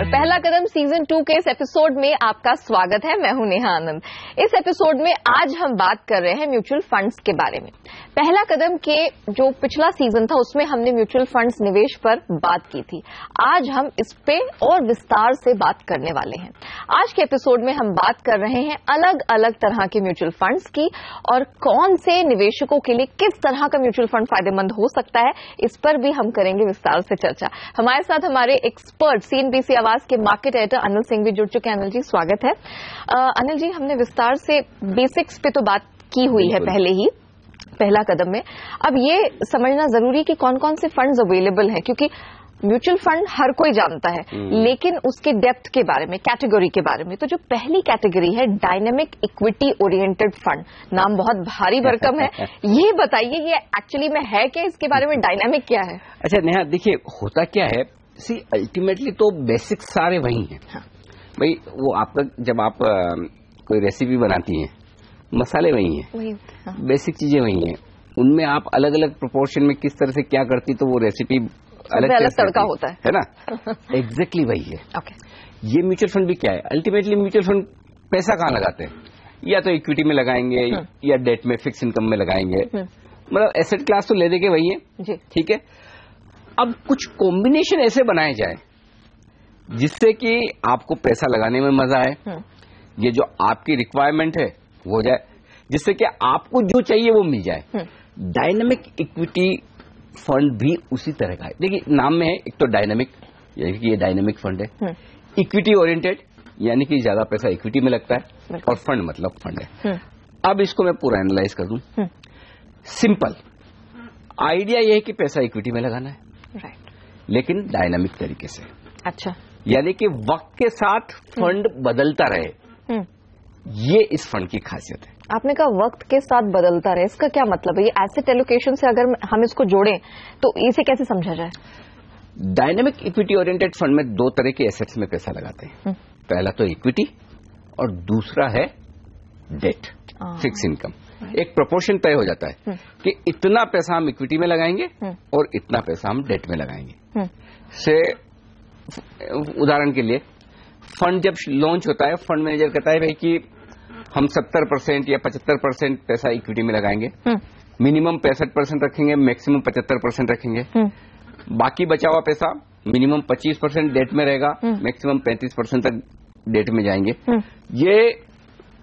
नमस्कार। पहला कदम सीजन 2 के इस एपिसोड में आपका स्वागत है। मैं हूं नेहा आनंद। इस एपिसोड में आज हम बात कर रहे हैं म्यूचुअल फंड्स के बारे में। पहला कदम के जो पिछला सीजन था उसमें हमने म्यूचुअल फंड्स निवेश पर बात की थी। आज हम इस पे और विस्तार से बात करने वाले हैं। आज के एपिसोड में हम बात कर रहे हैं अलग अलग तरह के म्यूचुअल फंड्स की और कौन से निवेशकों के लिए किस तरह का म्यूचुअल फंड फायदेमंद हो सकता है, इस पर भी हम करेंगे विस्तार से चर्चा। हमारे साथ हमारे एक्सपर्ट सीएनबीसी आवाज के मार्केट एडिटर अनिल सिंह भी जुड़ चुके हैं। अनिल जी स्वागत है। अनिल जी, हमने विस्तार से बेसिक्स पे तो बात की हुई है पहले ही पहला कदम में। अब ये समझना जरूरी है कि कौन कौन से फंड्स अवेलेबल हैं, क्योंकि म्यूचुअल फंड हर कोई जानता है लेकिन उसके डेप्थ के बारे में, कैटेगरी के बारे में। तो जो पहली कैटेगरी है डायनेमिक इक्विटी ओरिएंटेड फंड, नाम बहुत भारी भरकम है। ये बताइए ये एक्चुअली में है क्या, इसके बारे में डायनेमिक क्या है? अच्छा नेहा, देखिए होता क्या है, सी अल्टीमेटली तो बेसिक सारे वही हैं। हाँ। भाई वो आपका जब आप कोई रेसिपी बनाती हैं, मसाले वही हैं, हाँ। बेसिक चीजें वही हैं। उनमें आप अलग अलग प्रोपोर्शन में किस तरह से क्या करती तो वो रेसिपी अलग तड़का होता है ना। एग्जैक्टली वही है। okay. ये म्यूचुअल फंड भी क्या है, अल्टीमेटली म्यूचुअल फंड पैसा कहाँ लगाते हैं, या तो इक्विटी में लगाएंगे या डेट में, फिक्स इनकम में लगाएंगे। मतलब एसेट क्लास तो ले देके वही है, ठीक है। अब कुछ कॉम्बिनेशन ऐसे बनाए जाए जिससे कि आपको पैसा लगाने में मजा आए, ये जो आपकी रिक्वायरमेंट है वो हो जाए, जिससे कि आपको जो चाहिए वो मिल जाए। डायनेमिक इक्विटी फंड भी उसी तरह का है। देखिए नाम में है, एक तो डायनेमिक, यानी कि ये डायनेमिक फंड है। इक्विटी ओरिएंटेड, यानी कि ज्यादा पैसा इक्विटी में लगता है, और फंड मतलब फंड है। अब इसको मैं पूरा एनालाइज कर दूं। सिंपल आइडिया ये है कि पैसा इक्विटी में लगाना है, लेकिन डायनामिक तरीके से। अच्छा, यानी कि वक्त के साथ फंड बदलता रहे, ये इस फंड की खासियत है। आपने कहा वक्त के साथ बदलता रहे, इसका क्या मतलब है? ये एसेट एलोकेशन से अगर हम इसको जोड़ें तो इसे कैसे समझा जाए? डायनेमिक इक्विटी ओरिएंटेड फंड में दो तरह के एसेट्स में पैसा लगाते हैं। पहला तो इक्विटी और दूसरा है डेट, फिक्स इनकम। एक प्रोपोर्शन तय हो जाता है कि इतना पैसा हम इक्विटी में लगाएंगे और इतना पैसा हम डेट में लगाएंगे। से उदाहरण के लिए फंड जब लॉन्च होता है, फंड मैनेजर कहता है भाई कि हम 70% या 75% पैसा इक्विटी में लगाएंगे, मिनिमम 65% रखेंगे, मैक्सिमम 75% रखेंगे, बाकी बचा हुआ पैसा मिनिमम 25% डेट में रहेगा, मैक्सिमम 35% तक डेट में जाएंगे। ये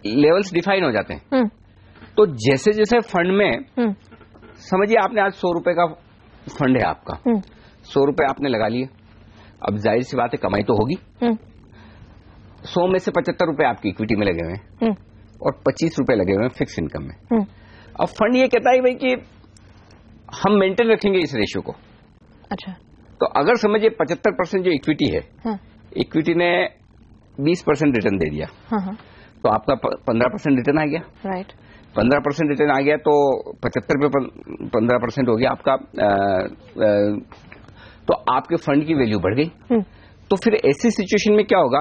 लेवल्स डिफाइन हो जाते हैं। तो जैसे जैसे फंड में, समझिए आपने आज 100 रुपए का फंड है आपका, 100 रुपए आपने लगा लिए। अब जाहिर सी बात है कमाई तो होगी। 100 में से 75 रुपए आपकी इक्विटी में लगे हुए हैं और 25 रुपए लगे हुए हैं फिक्स इनकम में। अब फंड ये कहता है भाई कि हम मेंटेन रखेंगे इस रेशियो को। अच्छा, तो अगर समझिए 75% जो इक्विटी है, इक्विटी ने 20% रिटर्न दे दिया, तो आपका 15% रिटर्न आ गया। राइट, 15% रिटर्न आ गया तो 75 पे 15% हो गया आपका। तो आपके फंड की वैल्यू बढ़ गई। तो फिर ऐसी सिचुएशन में क्या होगा,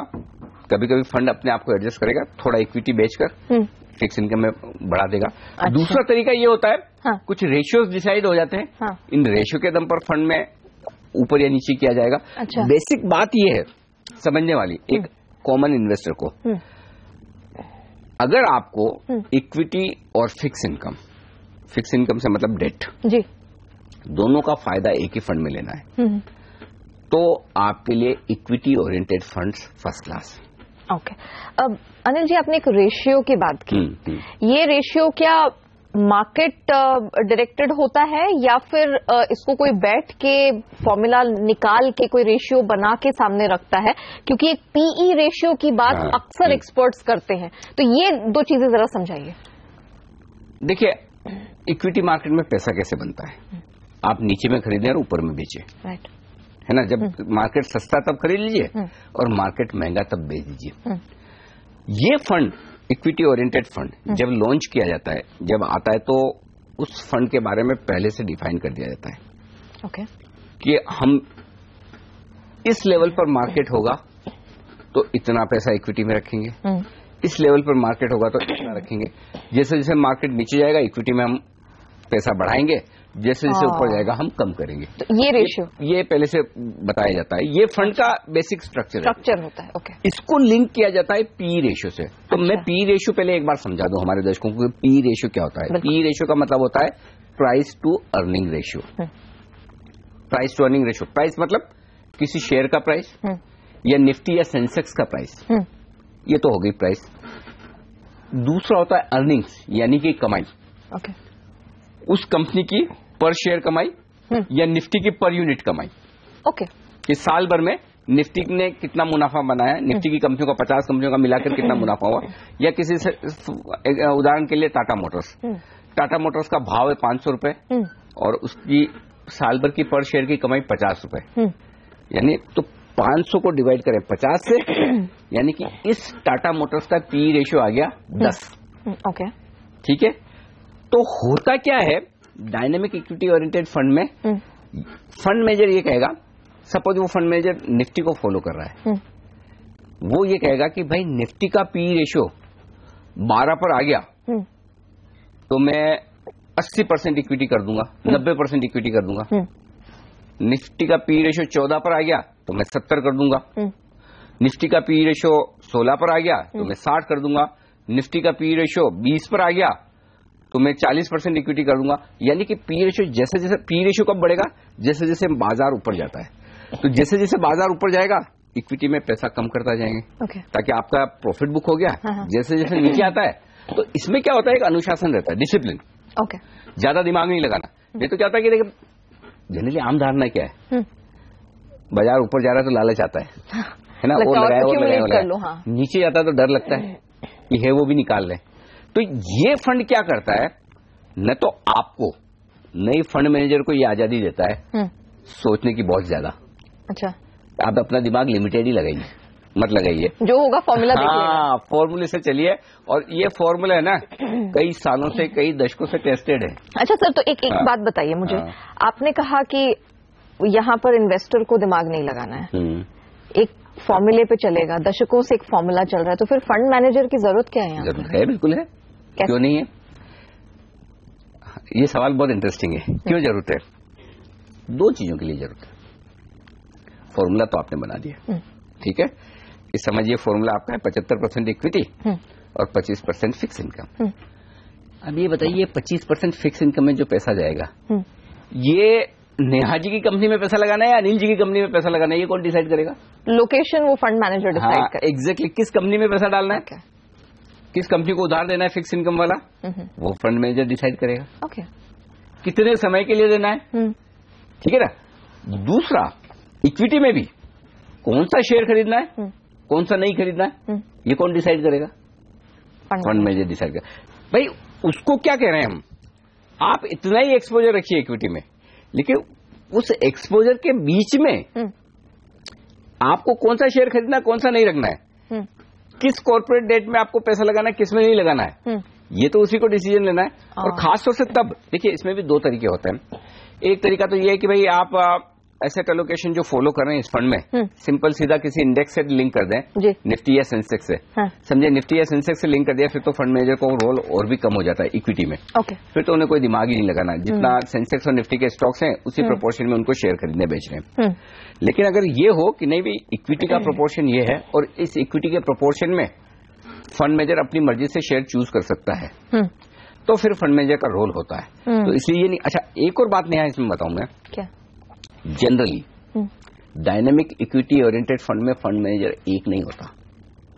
कभी कभी फंड अपने आप को एडजस्ट करेगा, थोड़ा इक्विटी बेचकर फिक्स इनकम में बढ़ा देगा। अच्छा। दूसरा तरीका ये होता है, कुछ रेशियोज डिसाइड हो जाते हैं, इन रेशियो के दम पर फंड में ऊपर या नीचे किया जाएगा। अच्छा। बेसिक बात ये है समझने वाली, एक कॉमन इन्वेस्टर को, अगर आपको इक्विटी और फिक्स इनकम से मतलब डेट जी, दोनों का फायदा एक ही फंड में लेना है, तो आपके लिए equity oriented funds first class. Okay. अब अनिल जी, आपने एक रेशियो की बात की। ये रेशियो क्या मार्केट डायरेक्टेड होता है या फिर इसको कोई बैठ के फॉर्मूला निकाल के कोई रेशियो बना के सामने रखता है? क्योंकि एक पीई रेशियो की बात अक्सर एक्सपर्ट्स करते हैं, तो ये दो चीजें जरा समझाइए। देखिए इक्विटी मार्केट में पैसा कैसे बनता है, आप नीचे में खरीदें और ऊपर में बेचें, राइट है ना। जब मार्केट सस्ता तब खरीद लीजिए और मार्केट महंगा तब बेच दीजिए। ये फंड, इक्विटी ओरिएंटेड फंड जब लॉन्च किया जाता है, जब आता है, तो उस फंड के बारे में पहले से डिफाइन कर दिया जाता है। ओके। कि हम इस लेवल पर मार्केट होगा तो इतना पैसा इक्विटी में रखेंगे, इस लेवल पर मार्केट होगा तो इतना रखेंगे। जैसे जैसे मार्केट नीचे जाएगा इक्विटी में हम पैसा बढ़ाएंगे जैसे जैसे ऊपर जाएगा हम कम करेंगे। तो ये रेशियो ये पहले से बताया जाता है, ये फंड का बेसिक स्ट्रक्चर होता है। ओके, इसको लिंक किया जाता है पी रेशियो से। तो मैं पी रेशियो पहले एक बार समझा दूं हमारे दर्शकों को, पी रेशियो क्या होता है। पी रेशियो का मतलब होता है price to earning ratio. Price to earning ratio, price मतलब किसी शेयर का प्राइस या निफ्टी या सेंसेक्स का प्राइस, ये तो हो गई प्राइस। दूसरा होता है अर्निंग्स, यानी कि कमाई। ओके, उस कंपनी की पर शेयर कमाई या निफ्टी की पर यूनिट कमाई। ओके, कि साल भर में निफ्टी ने कितना मुनाफा बनाया, निफ्टी की कंपनियों का 50 कंपनियों का मिलाकर कितना मुनाफा हुआ। या किसी से उदाहरण के लिए टाटा मोटर्स का भाव है 500 रुपए और उसकी साल भर की पर शेयर की कमाई 50 रुपए, यानी तो 500 को डिवाइड करें 50 से, यानी कि इस टाटा मोटर्स का पी रेशियो आ गया 10। ओके, ठीक है। तो होता क्या है डायनेमिक इक्विटी ओरिएंटेड फंड में, फंड मैनेजर ये कहेगा, सपोज वो फंड मैनेजर निफ्टी को फॉलो कर रहा है, वो ये कहेगा कि भाई निफ्टी का पी रेशियो 12 पर आ गया तो मैं 80% इक्विटी कर दूंगा, 90% इक्विटी कर दूंगा। निफ्टी का पी रेशियो 14 पर आ गया तो मैं 70 कर दूंगा। निफ्टी का पी रेशियो 16 पर आ गया तो मैं 60 कर दूंगा। निफ्टी का पी रेशियो 20 पर आ गया तो मैं 40% इक्विटी कर दूंगा। यानी कि पी रेशियो जैसे जैसे, पी रेशियो कब बढ़ेगा, जैसे जैसे बाजार ऊपर जाता है। तो जैसे जैसे बाजार ऊपर जाएगा इक्विटी में पैसा कम करता जाएंगे, ताकि आपका प्रॉफिट बुक हो गया। जैसे जैसे नीचे आता है तो इसमें क्या होता है, एक अनुशासन रहता है, डिसिप्लिन। ओके, ज्यादा दिमाग नहीं लगाना। ये तो क्या होता है कि देखिए जनरली आम धारणा क्या है, बाजार ऊपर जा रहा है तो लालच आता है ना, वो लगाया नीचे जाता है तो डर लगता है कि है वो भी निकाल ले। तो ये फंड क्या करता है, न तो आपको, नई फंड मैनेजर को ये आजादी देता है सोचने की बहुत ज्यादा। अच्छा, आप अपना दिमाग लिमिटेड ही लगाइए, मत लगाइए, जो होगा फॉर्मूला देखिएगा। हाँ, फॉर्मूले से चलिए। और ये फॉर्मूला है ना कई सालों से, कई दशकों से टेस्टेड है। अच्छा सर, तो एक बात बताइए मुझे, आपने कहा कि यहाँ पर इन्वेस्टर को दिमाग नहीं लगाना है, एक फॉर्मूले पे चलेगा, दशकों से एक फॉर्मूला चल रहा है, तो फिर फंड मैनेजर की जरूरत क्या है यहाँ? जरूरत है, बिल्कुल है, क्यों नहीं है। ये सवाल बहुत इंटरेस्टिंग है, क्यों जरूरत है। दो चीजों के लिए जरूरत है। फॉर्मूला तो आपने बना दिया, ठीक है, इस समझिए फॉर्मूला आपका है 75% इक्विटी और 25% फिक्स इनकम। अब ये बताइए 25% फिक्स इनकम में जो पैसा जाएगा, ये नेहा जी की कंपनी में पैसा लगाना है या अनिल जी की कंपनी में पैसा लगाना है, ये कौन डिसाइड करेगा? लोकेशन वो फंड मैनेजर डिसाइड करेगा। एग्जैक्टली, किस कंपनी में पैसा डालना है, किस कंपनी को उधार देना है फिक्स इनकम वाला, वो फंड मैनेजर डिसाइड करेगा। ओके, कितने समय के लिए देना है, ठीक है ना। दूसरा, इक्विटी में भी कौन सा शेयर खरीदना है, कौन सा नहीं खरीदना है, ये कौन डिसाइड करेगा? फंड मैनेजर डिसाइड करेगा। भाई उसको क्या कह रहे हैं हम, आप इतना ही एक्सपोजर रखिए इक्विटी में, लेकिन उस एक्सपोजर के बीच में आपको कौन सा शेयर खरीदना, कौन सा नहीं रखना है, किस कॉर्पोरेट डेट में आपको पैसा लगाना है, किस में नहीं लगाना है, ये तो उसी को डिसीजन लेना है। और खासतौर से तब देखिए, इसमें भी दो तरीके होते हैं। एक तरीका तो ये है कि भाई आप एसेट एलोकेशन जो फॉलो कर रहे हैं इस फंड में, सिंपल सीधा किसी इंडेक्स से लिंक कर दें, निफ्टी या सेंसेक्स से, समझे, निफ्टी या सेंसेक्स से लिंक कर दिया, फिर तो फंड मैनेजर को रोल और भी कम हो जाता है इक्विटी में। फिर तो उन्हें कोई दिमाग ही नहीं लगाना, जितना सेंसेक्स और निफ्टी के स्टॉक्स हैं उसी प्रोपोर्शन में उनको शेयर खरीदने बेच रहे हैं। लेकिन अगर ये हो कि नहीं भी इक्विटी का प्रोपोर्शन ये है और इस इक्विटी के प्रोपोर्शन में फंड मैनेजर अपनी मर्जी से शेयर चूज कर सकता है, तो फिर फंड मैनेजर का रोल होता है। तो इसलिए ये नहीं। अच्छा, एक और बात नहीं इसमें बताऊं मैं, क्या generally dynamic equity oriented fund में फंड मैनेजर एक नहीं होता।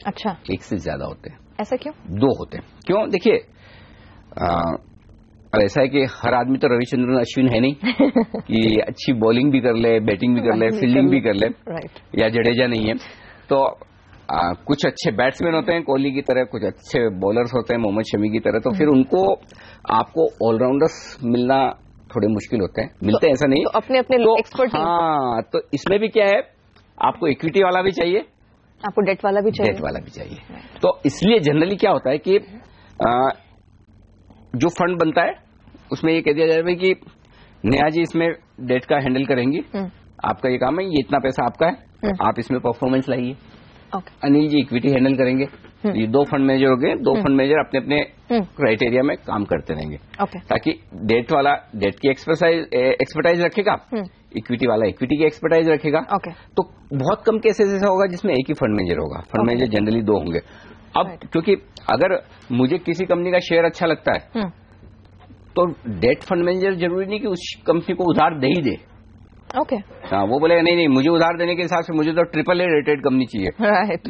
अच्छा, एक से ज्यादा होते हैं। ऐसा क्यों? दो होते हैं। क्यों? देखिए, ऐसा है कि हर आदमी तो रविचंद्रन अश्विन है नहीं कि अच्छी बॉलिंग भी कर ले, बैटिंग भी कर ले, फील्डिंग भी कर ले, या जडेजा नहीं है। तो कुछ अच्छे बैट्समैन होते हैं कोहली की तरह, कुछ अच्छे बॉलर्स होते हैं मोहम्मद शमी की तरह, तो फिर उनको आपको ऑलराउंडर्स मिलना थोड़े मुश्किल होते हैं, मिलते हैं ऐसा नहीं, तो अपने अपने एक्सपर्ट। हाँ, तो इसमें भी क्या है, आपको इक्विटी वाला भी चाहिए, आपको डेट वाला भी चाहिए, डेट वाला भी चाहिए। तो इसलिए जनरली क्या होता है कि जो फंड बनता है उसमें ये कह दिया जाए कि नेहा जी इसमें डेट का हैंडल करेंगी, आपका ये काम है, ये इतना पैसा आपका है, आप इसमें परफॉर्मेंस लाइए। अनिल जी इक्विटी हैंडल करेंगे, ये 2 फंड मैनेजर हो गए, 2 फंड मैनेजर अपने अपने क्राइटेरिया में काम करते रहेंगे। ताकि डेट वाला डेट की एक्सपर्टाइज रखेगा, इक्विटी वाला इक्विटी की एक्सपर्टाइज रखेगा। तो बहुत कम केसेस ऐसा होगा जिसमें एक ही फंड मैनेजर होगा। फंड मैनेजर जनरली 2 होंगे। अब क्योंकि अगर मुझे किसी कंपनी का शेयर अच्छा लगता है तो डेट फंड मैनेजर जरूरी नहीं कि उस कंपनी को उधार दे ही दे। हाँ, वो बोलेगा नहीं मुझे उधार देने के हिसाब से मुझे तो AAA रेटेड कंपनी चाहिए।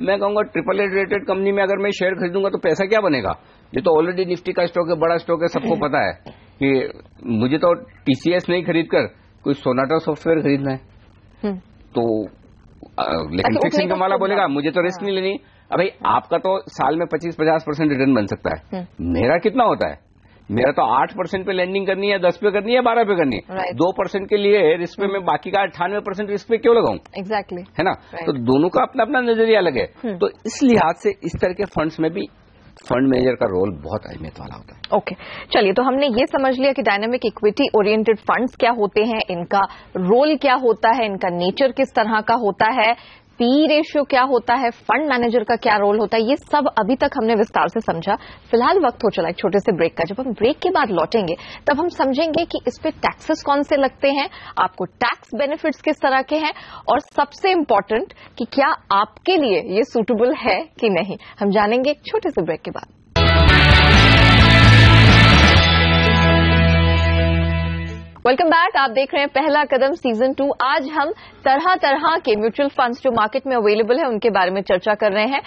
मैं कहूंगा AAA रेटेड कंपनी में अगर मैं शेयर खरीदूंगा तो पैसा क्या बनेगा? ये तो ऑलरेडी निफ्टी का स्टॉक है, बड़ा स्टॉक है, सबको पता है कि मुझे तो TCS नहीं खरीदकर कोई सोनाटा सॉफ्टवेयर खरीदना है। तो लेकिन फिक्स इनकम वाला बोलेगा मुझे तो रिस्क नहीं लेनी। अब भाई आपका तो साल में 25-50% रिटर्न बन सकता है, मेरा कितना होता है? मेरा तो 8% पे लैंडिंग करनी है, 10 पे करनी है, 12 पे करनी है। 2% के लिए रिस्क पे मैं बाकी का 98% रिस्क पे क्यों लगाऊं? एग्जैक्टली, है ना? तो दोनों का अपना अपना नजरिया अलग है। तो इस लिहाज से इस तरह के फंड्स में भी फंड मैनेजर का रोल बहुत अहमियत वाला होता है। ओके, चलिए, तो हमने ये समझ लिया कि डायनामिक इक्विटी ओरिएंटेड फंड्स क्या होते हैं, इनका रोल क्या होता है, इनका नेचर किस तरह का होता है, पी रेशियो क्या होता है, फंड मैनेजर का क्या रोल होता है, ये सब अभी तक हमने विस्तार से समझा। फिलहाल वक्त हो चला एक छोटे से ब्रेक का। जब हम ब्रेक के बाद लौटेंगे तब हम समझेंगे कि इस पे टैक्सेस कौन से लगते हैं, आपको टैक्स बेनिफिट्स किस तरह के हैं, और सबसे इंपॉर्टेंट कि क्या आपके लिए ये सूटेबल है कि नहीं। हम जानेंगे एक छोटे से ब्रेक के बाद। वेलकम बैक, आप देख रहे हैं पहला कदम सीजन 2। आज हम तरह तरह के म्यूचुअल फंड्स जो मार्केट में अवेलेबल है उनके बारे में चर्चा कर रहे हैं।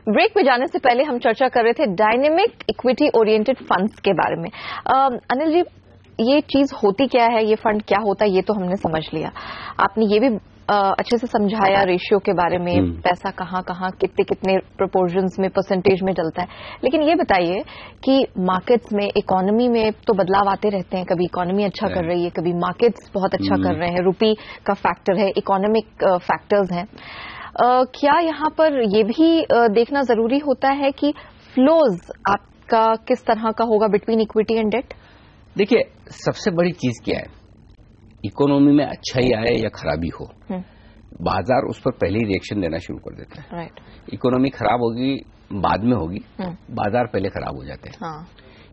ब्रेक में जाने से पहले हम चर्चा कर रहे थे डायनेमिक इक्विटी ओरिएंटेड फंड्स के बारे में। अनिल जी, ये चीज होती क्या है, ये फंड क्या होता है, ये तो हमने समझ लिया। आपने ये भी अच्छे से समझाया रेशियो के बारे में, पैसा कहाँ कहाँ कितने कितने प्रोपोर्शंस में परसेंटेज में डलता है। लेकिन ये बताइए कि मार्केट्स में, इकोनॉमी में तो बदलाव आते रहते हैं। कभी इकोनॉमी अच्छा कर रही है, कभी मार्केट्स बहुत अच्छा कर रहे हैं, रुपी का फैक्टर है, इकोनॉमिक फैक्टर्स हैं। क्या यहाँ पर ये भी देखना जरूरी होता है कि फ्लोज आपका किस तरह का होगा बिटवीन इक्विटी एंड डेट? देखिए, सबसे बड़ी चीज क्या है, इकोनॉमी में अच्छा ही आए या खराबी हो, बाजार उस पर पहले ही रिएक्शन देना शुरू कर देता है। राइट। इकोनॉमी खराब होगी बाद में होगी, बाजार पहले खराब हो जाते हैं। हाँ।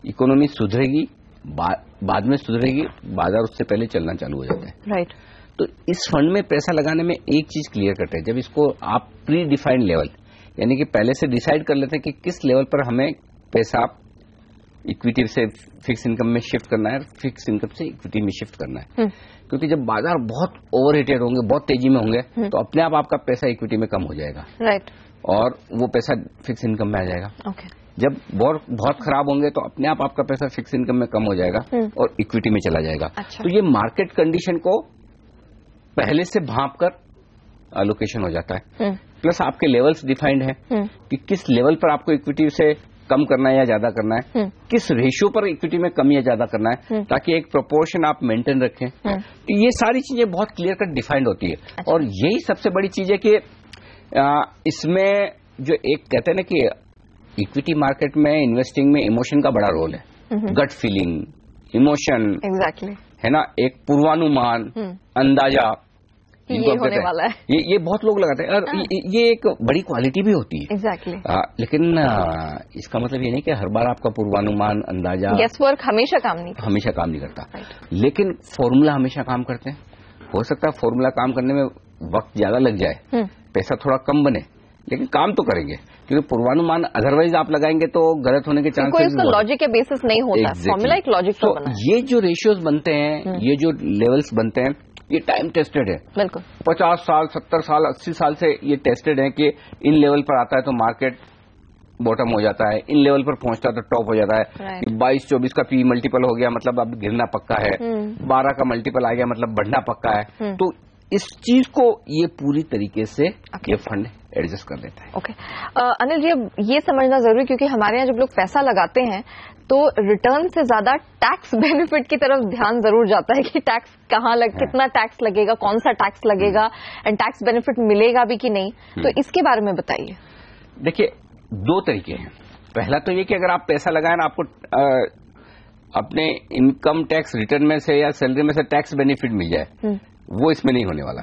इकोनॉमी सुधरेगी बाद में सुधरेगी, बाजार उससे पहले चलना चालू हो जाता है। राइट। तो इस फंड में पैसा लगाने में एक चीज क्लियर करते हैं, जब इसको आप प्री डिफाइंड लेवल, यानी कि पहले से डिसाइड कर लेते हैं कि किस लेवल पर हमें पैसा इक्विटी से फिक्स इनकम में शिफ्ट करना है, फिक्स इनकम से इक्विटी में शिफ्ट करना है। क्योंकि जब बाजार बहुत ओवरहीटेड होंगे, बहुत तेजी में होंगे, तो अपने आप आपका पैसा इक्विटी में कम हो जाएगा। राइट। और वो पैसा फिक्स इनकम में आ जाएगा। ओके। जब बहुत खराब होंगे तो अपने आप आपका पैसा फिक्स इनकम में कम हो जाएगा और इक्विटी में चला जाएगा। अच्छा। तो ये मार्केट कंडीशन को पहले से भांप कर एलोकेशन हो जाता है। प्लस आपके लेवल्स डिफाइंड है कि किस लेवल पर आपको इक्विटी से कम करना है या ज्यादा करना है, किस रेशियो पर इक्विटी में कम या ज्यादा करना है, ताकि एक प्रोपोर्शन आप मेंटेन रखें। तो ये सारी चीजें बहुत क्लियर कट डिफाइंड होती है। अच्छा। और यही सबसे बड़ी चीज है कि इसमें जो एक कहते हैं ना कि इक्विटी मार्केट में इन्वेस्टिंग में इमोशन का बड़ा रोल है। गट फीलिंग, इमोशन, एग्जैक्टली, है ना, एक पूर्वानुमान, अंदाजा, ये होने वाला है। ये बहुत लोग लगाते हैं, और ये एक बड़ी क्वालिटी भी होती है। एग्जैक्टली। लेकिन इसका मतलब ये नहीं कि हर बार आपका पूर्वानुमान, अंदाजा, गेस वर्क हमेशा काम नहीं करता। लेकिन फॉर्मूला हमेशा काम करते हैं। हो सकता है फॉर्मूला काम करने में वक्त ज्यादा लग जाए, पैसा थोड़ा कम बने, लेकिन काम तो करेंगे। क्योंकि पूर्वानुमान अदरवाइज आप लगाएंगे तो गलत होने के चांसेस, कोई उसका लॉजिक के बेसिस नहीं होता। फॉर्मूला एक लॉजिक तो बना है। ये जो रेशियोज बनते हैं, ये जो लेवल्स बनते हैं, ये टाइम टेस्टेड है। बिल्कुल। 50 साल, 70 साल, 80 साल से ये टेस्टेड है कि इन लेवल पर आता है तो मार्केट बॉटम हो जाता है, इन लेवल पर पहुंचता है तो टॉप हो जाता है। 22-24 का पी मल्टीपल हो गया मतलब अब गिरना पक्का है, 12 का मल्टीपल आ गया मतलब बढ़ना पक्का है। तो इस चीज को ये पूरी तरीके से ये फंड एडजस्ट कर लेता है। ओके। अनिल जी, अब ये समझना जरूरी, क्योंकि हमारे यहाँ जब लोग पैसा लगाते हैं तो रिटर्न से ज्यादा टैक्स बेनिफिट की तरफ ध्यान जरूर जाता है कि टैक्स कहाँ कितना टैक्स लगेगा, कौन सा टैक्स लगेगा, एंड टैक्स बेनिफिट मिलेगा भी कि नहीं। तो इसके बारे में बताइए। देखिए, 2 तरीके हैं। पहला तो ये कि अगर आप पैसा लगाए ना, आपको अपने इनकम टैक्स रिटर्न में से या सैलरी में से टैक्स बेनिफिट मिल जाए, वो इसमें नहीं होने वाला।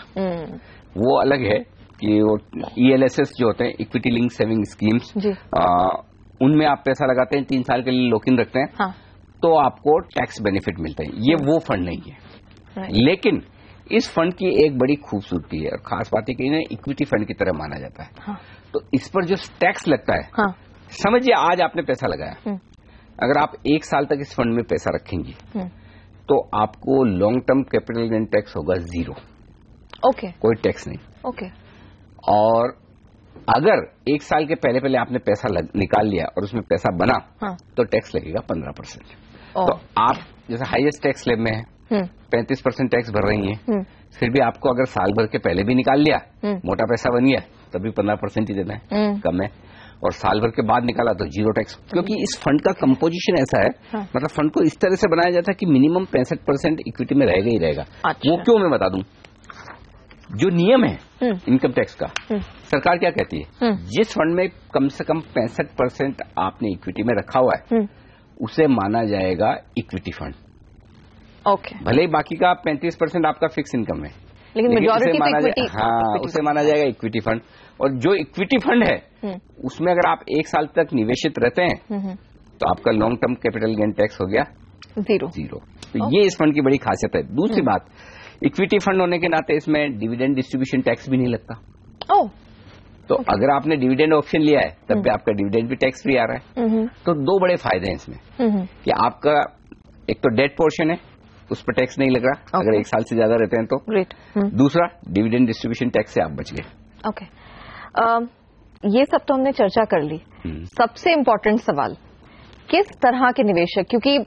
वो अलग है कि वो ELSS जो होते हैं, इक्विटी लिंक सेविंग स्कीम्स, उनमें आप पैसा लगाते हैं, 3 साल के लिए लॉक इन रखते हैं, हाँ, तो आपको टैक्स बेनिफिट मिलता है। ये वो फंड नहीं है। लेकिन इस फंड की एक बड़ी खूबसूरती है और खास बात है कि इन्हें इक्विटी फंड की तरह माना जाता है। हाँ, तो इस पर जो टैक्स लगता है, हाँ, समझिए आज आपने पैसा लगाया, अगर आप 1 साल तक इस फंड में पैसा रखेंगी तो आपको long term capital gain tax होगा 0। ओके, कोई टैक्स नहीं। ओके, और अगर 1 साल के पहले आपने पैसा निकाल लिया और उसमें पैसा बना, हाँ, तो टैक्स लगेगा 15%। तो आप जैसे हाईएस्ट टैक्स स्लैब में है, 35% टैक्स भर रही हैं, फिर भी आपको अगर साल भर के पहले भी निकाल लिया, मोटा पैसा बन गया, तभी 15% ही देना है, कम है। और साल भर के बाद निकाला तो 0 टैक्स, क्योंकि इस फंड का कंपोजिशन ऐसा है, हाँ, मतलब फंड को इस तरह से बनाया जाता है कि मिनिमम 65% इक्विटी में रहेगा ही रहेगा। अच्छा। वो क्यों, मैं बता दूं। जो नियम है इनकम टैक्स का, सरकार क्या कहती है, जिस फंड में कम से कम 65% आपने इक्विटी में रखा हुआ है, उसे माना जाएगा इक्विटी फंड। ओके, भले ही बाकी का 35% आपका फिक्स इनकम है, लेकिन मेजॉरिटी माना जाएगा, हाँ, उसे माना जाएगा इक्विटी फंड। और जो इक्विटी फंड है उसमें अगर आप 1 साल तक निवेशित रहते हैं तो आपका long term capital gain tax हो गया 0। तो ये इस फंड की बड़ी खासियत है। दूसरी बात, इक्विटी फंड होने के नाते इसमें डिविडेंड डिस्ट्रीब्यूशन टैक्स भी नहीं लगता। तो अगर आपने डिविडेंड ऑप्शन लिया है तब भी आपका डिविडेंड भी टैक्स फ्री आ रहा है। तो 2 बड़े फायदे हैं इसमें कि आपका एक तो डेट पोर्शन है, उस पर टैक्स नहीं लग रहा अगर 1 साल से ज्यादा रहते हैं तो। ग्रेट। दूसरा, डिविडेंड डिस्ट्रीब्यूशन टैक्स से आप बच गए। ओके, ये सब तो हमने चर्चा कर ली। सबसे इम्पोर्टेंट सवाल, किस तरह के निवेशक, क्योंकि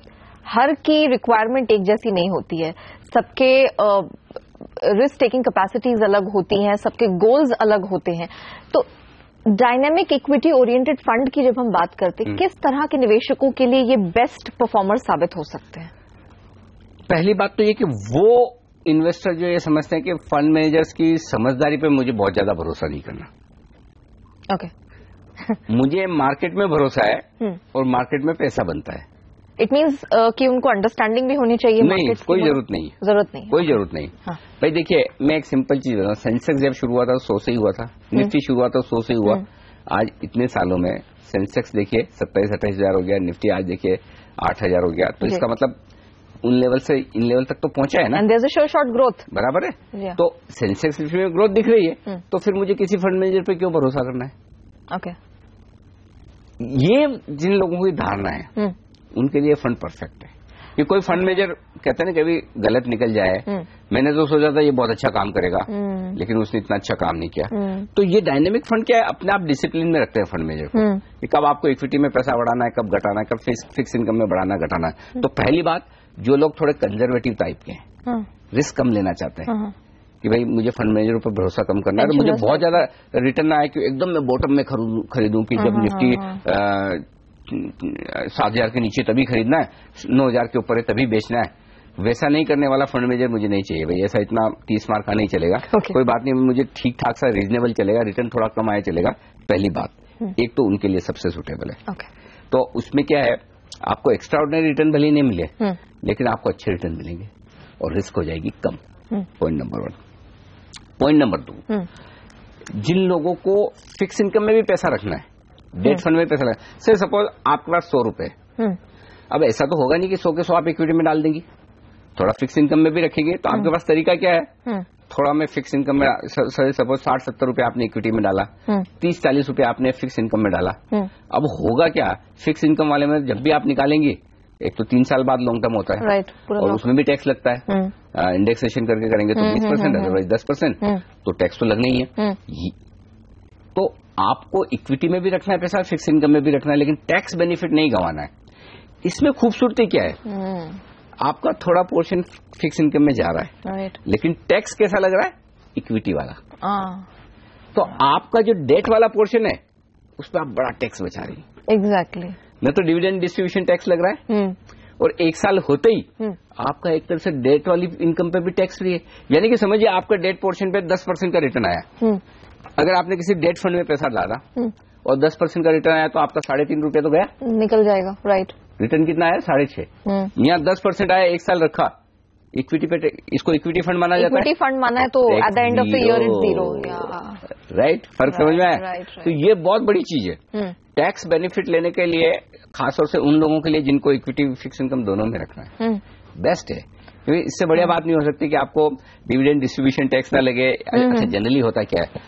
हर की रिक्वायरमेंट एक जैसी नहीं होती है, सबके रिस्क टेकिंग कैपेसिटीज अलग होती हैं, सबके गोल्स अलग होते हैं। तो डायनेमिक इक्विटी ओरिएंटेड फंड की जब हम बात करते हैं, किस तरह के निवेशकों के लिए ये बेस्ट परफॉर्मर साबित हो सकते हैं? पहली बात तो ये कि वो इन्वेस्टर जो ये समझते हैं कि फंड मैनेजर्स की समझदारी पे मुझे बहुत ज्यादा भरोसा नहीं करना। ओके। मुझे मार्केट में भरोसा है और मार्केट में पैसा बनता है। इट मीन्स कि उनको अंडरस्टैंडिंग भी होनी चाहिए। नहीं, कोई जरूरत नहीं, कोई जरूरत नहीं। हाँ। भाई देखिए, मैं एक सिंपल चीज बताऊं, सेंसेक्स जब शुरू हुआ था 100 से ही हुआ था, निफ्टी शुरू हुआ था 100 से हुआ। आज इतने सालों में सेंसेक्स देखिए 27-28 हजार हो गया, निफ्टी आज देखिए 8,000 हो गया। तो इसका मतलब उन लेवल से इन लेवल तक तो पहुंचा है ना। And there is a short growth, बराबर है। तो सेंसेक्स में ग्रोथ दिख रही है, तो फिर मुझे किसी फंड मैनेजर पे क्यों भरोसा करना है? ओके, ये जिन लोगों की धारणा है उनके लिए फंड परफेक्ट है। कि कोई फंड मैनेजर कहते हैं ना कभी गलत निकल जाए, मैंने तो सोचा था ये बहुत अच्छा काम करेगा, लेकिन उसने इतना अच्छा काम नहीं किया। तो ये डायनेमिक फंड क्या है, अपने आप डिसिप्लिन में रखते हैं फंड मैनेजर को कि कब आपको इक्विटी में पैसा बढ़ाना है, कब घटाना है, कब फिक्स इनकम में बढ़ाना घटाना है। तो पहली बात, जो लोग थोड़े कंजर्वेटिव टाइप के हैं, रिस्क कम लेना चाहते हैं कि भाई मुझे फंड मैनेजर पर भरोसा कम करना है, तो मुझे बहुत ज्यादा रिटर्न आए कि एकदम मैं बॉटम में खरीदूं कि जब निफ्टी 7,000 के नीचे तभी खरीदना है, 9,000 के ऊपर है तभी बेचना है। वैसा नहीं करने वाला फंड मैनेजर मुझे नहीं चाहिए भाई। ऐसा इतना 30 मार्क का नहीं चलेगा। कोई बात नहीं, मुझे ठीक ठाक सा रीजनेबल चलेगा, रिटर्न थोड़ा कम आया चलेगा। पहली बात, एक तो उनके लिए सबसे सुटेबल है। तो उसमें क्या है, आपको एक्स्ट्रा ऑर्डिनरी रिटर्न भले नहीं मिले, लेकिन आपको अच्छे रिटर्न मिलेंगे और रिस्क हो जाएगी कम। Point number 1। पॉइंट नंबर 2, जिन लोगों को फिक्स इनकम में भी पैसा रखना है, डेट फंड में पैसा रखना है, से सपोज आपके पास 100 रुपए, अब ऐसा तो होगा नहीं कि 100 के 100 आप इक्विटी में डाल देंगी, थोड़ा फिक्स इनकम में भी रखेंगे। तो आपके पास तरीका क्या है, थोड़ा में फिक्स इनकम में, सपोज 60-70 रुपए आपने इक्विटी में डाला, 30-40 रुपए आपने फिक्स इनकम में डाला। अब होगा क्या, फिक्स इनकम वाले में जब भी आप निकालेंगे, एक तो 3 साल बाद लॉन्ग टर्म होता है, राइट, और उसमें भी टैक्स लगता है। इंडेक्सेशन करके करेंगे तो 20%, अदरवाइज 10%, तो टैक्स तो लगना ही है। तो आपको इक्विटी में भी रखना है पैसा, फिक्स इनकम में भी रखना है, लेकिन टैक्स बेनिफिट नहीं गंवाना है। इसमें खूबसूरती क्या है, आपका थोड़ा पोर्शन फिक्स इनकम में जा रहा है, लेकिन टैक्स कैसा लग रहा है, इक्विटी वाला। तो आपका जो डेट वाला पोर्शन है उस पर आप बड़ा टैक्स बचा रही है। एग्जैक्टली। न तो डिविडेंड डिस्ट्रीब्यूशन टैक्स लग रहा है, और 1 साल होते ही आपका एक तरह से डेट वाली इनकम पे भी टैक्स फ्री है। यानी कि समझिए आपका डेट पोर्शन पे 10% का रिटर्न आया। अगर आपने किसी डेट फंड में पैसा डाला और 10% का रिटर्न आया, तो आपका 3.5 रुपया तो गया, निकल जाएगा, राइट। रिटर्न कितना आया, 6.5। यहाँ 10% आया, 1 साल रखा, इक्विटी पे इसको इक्विटी फंड माना जाता है। इक्विटी फंड माना है तो at the end of the year it's zero. Right, फर्क समझ में आया? तो ये बहुत बड़ी चीज है। टैक्स बेनिफिट लेने के लिए खासतौर से उन लोगों के लिए जिनको इक्विटी फिक्स इनकम दोनों में रखना है, बेस्ट है। क्योंकि इससे बढ़िया बात नहीं हो सकती कि आपको डिविडेंड डिस्ट्रीब्यूशन टैक्स ना लगे। अच्छा, जनरली होता क्या है,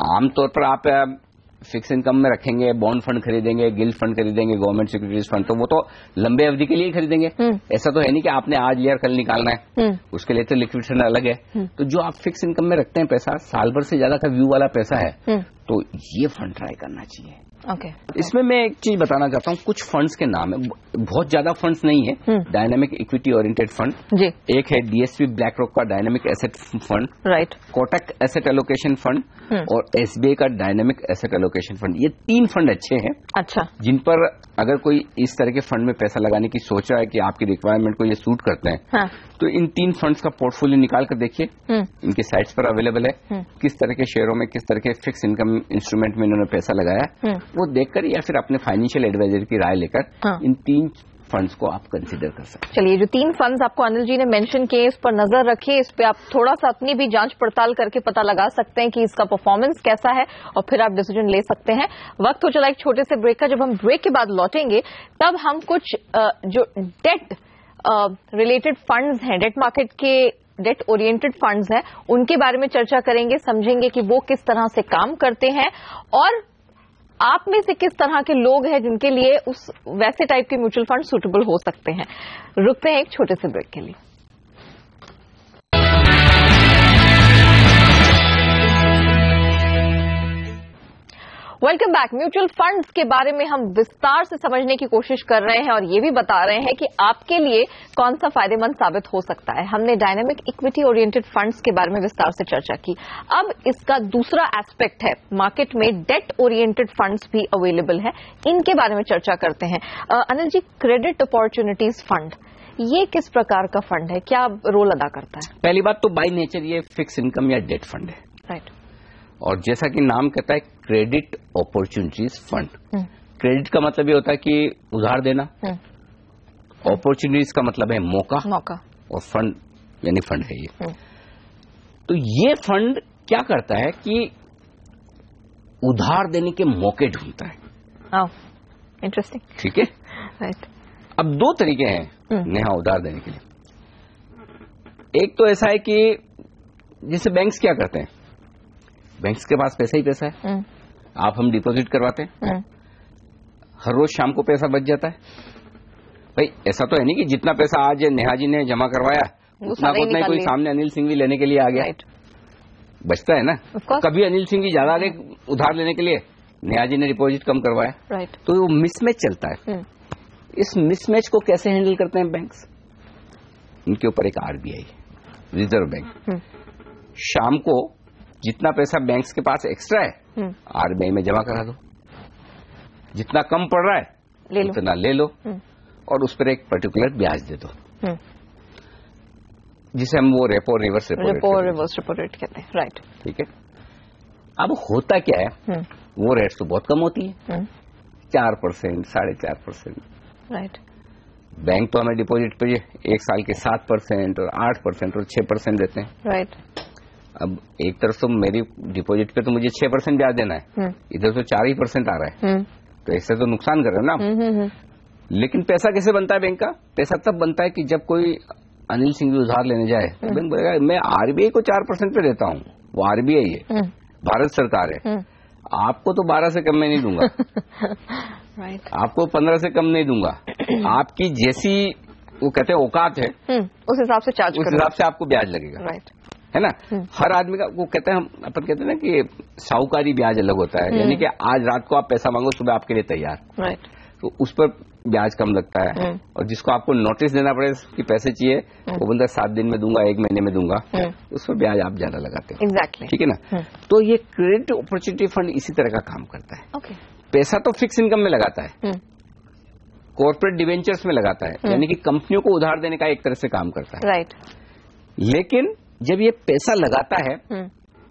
आमतौर पर आप फिक्स इनकम में रखेंगे, बॉन्ड फंड खरीदेंगे, गिल्ड फंड खरीदेंगे, गवर्नमेंट सिक्योरिटीज फंड, तो वो तो लंबे अवधि के लिए ही खरीदेंगे। ऐसा तो है नहीं कि आपने आज लिया कल निकालना है, उसके लिए तो लिक्विडेशन अलग है। तो जो आप फिक्स इनकम में रखते हैं पैसा, साल भर से ज्यादा का व्यू वाला पैसा है, तो ये फंड ट्राई करना चाहिए। ओके। इसमें मैं एक चीज बताना चाहता हूँ, कुछ फंड्स के नाम है, बहुत ज्यादा फंड्स नहीं है। डायनामिक इक्विटी ओरिएंटेड फंड जी, एक है डीएसपी ब्लैक रॉक का dynamic asset fund, right, Kotak asset allocation fund और एसबीआई का डायनामिक एसेट एलोकेशन फंड। ये 3 फंड अच्छे हैं। अच्छा। जिन पर अगर कोई इस तरह के फंड में पैसा लगाने की सोच रहा है कि आपकी रिक्वायरमेंट को ये सूट करते हैं, हाँ, तो इन 3 फंड्स का पोर्टफोलियो निकाल कर देखिए, इनके साइट्स पर अवेलेबल है, किस तरह के शेयरों में, किस तरह के फिक्स इनकम इंस्ट्रूमेंट में इन्होंने पैसा लगाया, वो देखकर या फिर अपने फाइनेंशियल एडवाइजर की राय लेकर, हाँ, इन 3 फंड्स को आप कंसीडर कर सकते हैं। चलिए, जो 3 फंड्स आपको अनिल जी ने मेंशन किए, इस पर नजर रखिए, इस पे आप थोड़ा सा अपनी भी जांच पड़ताल करके पता लगा सकते हैं कि इसका परफॉर्मेंस कैसा है और फिर आप डिसीजन ले सकते हैं। वक्त हो चला एक छोटे से ब्रेक का। जब हम ब्रेक के बाद लौटेंगे तब हम कुछ जो डेट रिलेटेड फंड्स हैं, डेट मार्केट के डेट ओरिएंटेड फंड्स हैं, उनके बारे में चर्चा करेंगे, समझेंगे कि वो किस तरह से काम करते हैं और आप में से किस तरह के लोग हैं जिनके लिए उस वैसे टाइप के म्यूचुअल फंड सूटेबल हो सकते हैं। रुकते हैं एक छोटे से ब्रेक के लिए। Welcome back. म्यूचुअल फंड्स के बारे में हम विस्तार से समझने की कोशिश कर रहे हैं और ये भी बता रहे हैं कि आपके लिए कौन सा फायदेमंद साबित हो सकता है। हमने डायनामिक इक्विटी ओरिएंटेड फंड्स के बारे में विस्तार से चर्चा की। अब इसका दूसरा एस्पेक्ट है, मार्केट में डेट ओरिएंटेड फंड्स भी अवेलेबल है, इनके बारे में चर्चा करते हैं। Anil ji, credit opportunities fund, ये किस प्रकार का फंड है, क्या रोल अदा करता है? पहली बात तो बाय नेचर ये फिक्स इनकम या डेट फंड है, राइट। और जैसा कि नाम कहता है क्रेडिट अपॉर्चुनिटीज फंड। क्रेडिट का मतलब ये होता है कि उधार देना, अपॉर्चुनिटीज का मतलब है मौका, और फंड यानी फंड है ये। तो ये फंड क्या करता है कि उधार देने के मौके ढूंढता है। इंटरेस्टिंग। ठीक है, राइट। अब 2 तरीके हैं नेहा उधार देने के लिए। एक तो ऐसा है कि जिसे बैंक्स क्या करते हैं, बैंक्स के पास पैसा ही पैसा है, आप हम डिपॉजिट करवाते हैं, हर रोज शाम को पैसा बच जाता है। भाई ऐसा तो है नहीं कि जितना पैसा आज नेहा जी ने जमा करवाया उतना ही कोई सामने अनिल सिंह भी लेने के लिए आ गया, बचता है ना। कभी अनिल सिंह जी ज्यादा आ गए उधार लेने के लिए, नेहा जी ने डिपॉजिट कम करवाया, तो वो मिसमैच चलता है। इस मिसमैच को कैसे हैंडल करते हैं बैंक्स? इनके ऊपर एक आरबीआई, रिजर्व बैंक, शाम को जितना पैसा बैंक्स के पास एक्स्ट्रा है आरबीआई में जमा करा दो, जितना कम पड़ रहा है उतना ले लो, और उस पर एक पर्टिकुलर ब्याज दे दो, जिसे हम वो रेपो रिवर्स रेपो रेट कहते हैं, राइट। ठीक है। अब होता क्या है, वो रेट्स तो बहुत कम होती है, 4%, 4.5%, राइट। बैंक तो हमें डिपॉजिट पे 1 साल के 7% और 8% और 6% देते हैं, राइट। अब एक तरफ तो मेरी डिपॉजिट पे तो मुझे 6% ब्याज देना है, इधर तो 4% आ रहा है, तो इससे तो नुकसान कर रहे हो ना। लेकिन पैसा कैसे बनता है बैंक का? पैसा तब बनता है कि जब कोई अनिल सिंह भी उधार लेने जाए, बैंक बोलेगा मैं आरबीआई को 4% पे देता हूँ, वो आरबीआई है, भारत सरकार है, आपको तो 12 से कम में नहीं दूंगा, आपको 15 से कम नहीं दूंगा, आपकी जैसी वो कहते हैं औकात है उस हिसाब से चार्ज, उस हिसाब से आपको ब्याज लगेगा, राइट, है ना। हर आदमी का वो कहते हैं, हम अपन कहते हैं ना कि साहूकारी ब्याज अलग होता है, यानी कि आज रात को आप पैसा मांगो सुबह आपके लिए तैयार, राइट, तो उस पर ब्याज कम लगता है। और जिसको आपको नोटिस देना पड़े कि पैसे चाहिए, वो बंदा 7 दिन में दूंगा, 1 महीने में दूंगा, उस पर ब्याज आप ज्यादा लगाते हैं, एग्जैक्टली, ठीक है ना। तो ये क्रेडिट अपॉर्चुनिटी फंड इसी तरह का काम करता है। पैसा तो फिक्स इनकम में लगाता है, कॉर्पोरेट डिवेंचर्स में लगाता है, यानी कि कंपनियों को उधार देने का एक तरह से काम करता है, राइट। लेकिन जब ये पैसा लगाता है